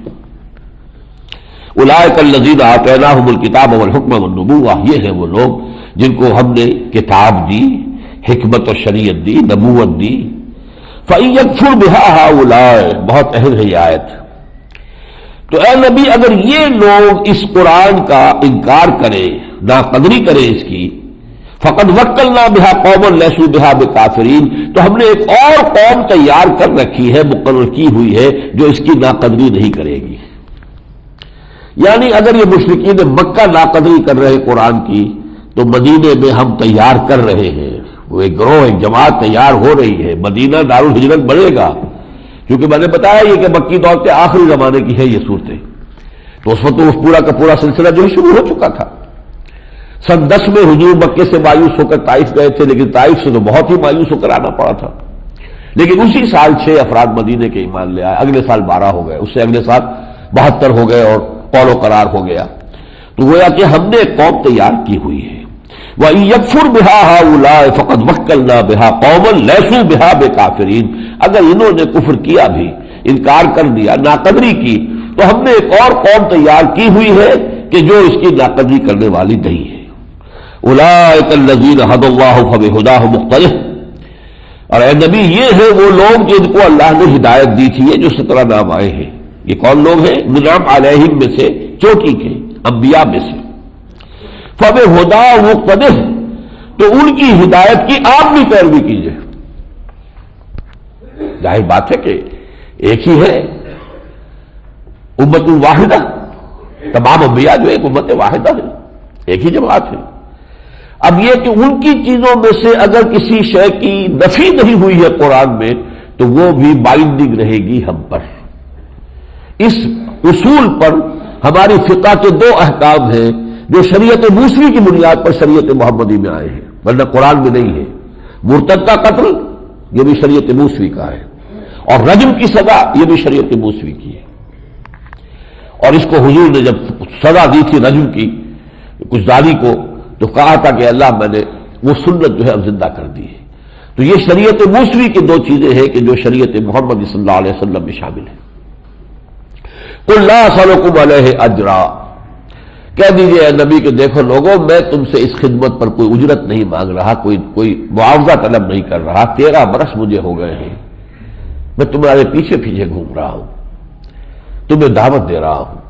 اولئک الذین آتیناہم الکتاب والحکم والنبوۃ، یہ ہیں وہ لوگ جن کو ہم نے کتاب دی، حکمت و شریعت دی، نبوت دی. فَإِن يَكْفُرْ بِهَا هَؤُلَاءِ، بہت اہم ہے یہ آیت. تو اے نبی اگر یہ لوگ اس قرآن کا انکار کریں، ناقدری کریں اس کی، فقد وکلنا بہا قوما لیسوا بہا بکافرین، تو ہم نے ایک اور قوم تیار کر رکھی ہے، مقرر کی ہوئی ہے، جو اس کی ناقدری نہیں کرے گی. یعنی اگر یہ مشرکین مکہ ناقدری کر رہے قرآن کی، تو مدینے میں ہم تیار کر رہے ہیں، وہ ایک گروہ ایک جماعت تیار ہو رہی ہے. مدینہ دارالہجرت بڑھے گا، کیونکہ میں نے بتایا یہ کہ مکی دور کے آخری زمانے کی ہے یہ صورتیں. تو اس وقت اس پورا کا پورا سلسلہ جو ہے شروع ہو چکا تھا. سن 10 میں حضور مکے سے مایوس ہو کر طائف گئے تھے، لیکن طائف سے تو بہت ہی مایوس ہو کر آنا پڑا تھا. لیکن اسی سال 6 افراد مدینے کے ایمان لے آئے، اگلے سال 12 ہو گئے، اس سے اگلے سال 72 ہو گئے اور قول و قرار ہو گیا. تو گویا کہ ہم نے ایک قوم تیار کی ہوئی ہے. وَإِن يَكْفُرْ بِهَا هَؤُلَاءِ فَقَدْ وَكَّلْنَا بِهَا قَوْمًا لَيْسُوا بِهَا بِكَافِرِينَ، اگر انہوں نے کفر کیا بھی، انکار کر دیا، ناقدری کی، تو ہم نے ایک اور قوم تیار کی ہوئی ہے کہ جو اس کی ناقدری کرنے والی نہیں ہے. اولئک الذین ھدی اللہ فبہداہ مقتدہ، اور اے نبی یہ ہے وہ لوگ جن کو اللہ نے ہدایت دی تھی، یہ جو 17 نام آئے ہیں. یہ کون لوگ ہیں؟ منعم علیہم میں سے، چوٹی کے انبیاء میں سے. فبہداہ مقتدہ، تو ان کی ہدایت کی آپ بھی پیروی کیجیے. ظاہر بات ہے کہ ایک ہی ہے، امت واحدہ، تمام انبیاء جو ایک امت واحدہ ہے، ایک ہی جماعت ہے. اب یہ کہ ان کی چیزوں میں سے اگر کسی شے کی نفی نہیں ہوئی ہے قرآن میں، تو وہ بھی بائنڈنگ رہے گی ہم پر. اس اصول پر ہماری فقہ کے 2 احکام ہیں جو شریعت موسوی کی بنیاد پر شریعت محمدی میں آئے ہیں، ورنہ قرآن میں نہیں ہے. مرتد کا قتل یہ بھی شریعت موسوی کا ہے، اور رجم کی سزا یہ بھی شریعت موسوی کی ہے. اور اس کو حضور نے جب سزا دی تھی رجم کی کچھ زانی کو، تو کہا تھا کہ اللہ میں نے وہ سنت جو ہے اب زندہ کر دی ہے. تو یہ شریعت موسوی کی 2 چیزیں ہیں کہ جو شریعت محمد صلی اللہ علیہ وسلم میں شامل ہے. قل لا اسألکم علیہ اجرا، کہہ دیجئے اے نبی کہ دیکھو لوگوں، میں تم سے اس خدمت پر کوئی اجرت نہیں مانگ رہا، کوئی معاوضہ طلب نہیں کر رہا. 13 برس مجھے ہو گئے ہیں، میں تمہارے پیچھے پیچھے گھوم رہا ہوں، تمہیں دعوت دے رہا ہوں.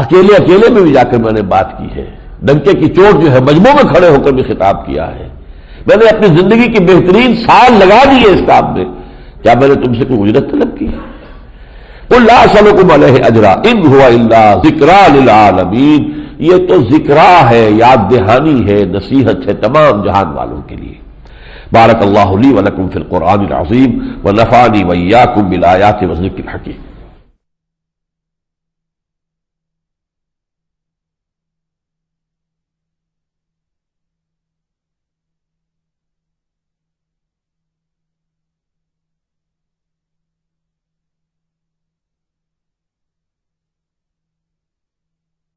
اکیلے میں بھی جا کر میں نے بات کی ہے، ڈنکے کی چوٹ جو ہے مجمع میں کھڑے ہو کر بھی خطاب کیا ہے. میں نے اپنی زندگی کی بہترین سال لگا دیے اس کام میں، کیا میں نے تم سے کوئی اجرت طلب کی؟ قل لا اسألکم علیہ اجرا ان هو الا ذکریٰ للعالمین، یہ تو ذکرہ ہے، یاد دہانی ہے، نصیحت ہے تمام جہان والوں کے لیے. بارک اللہ لی ولکم فی القرآن العظیم ونفعنی وإیاکم بالآیات والذکر الحکیم.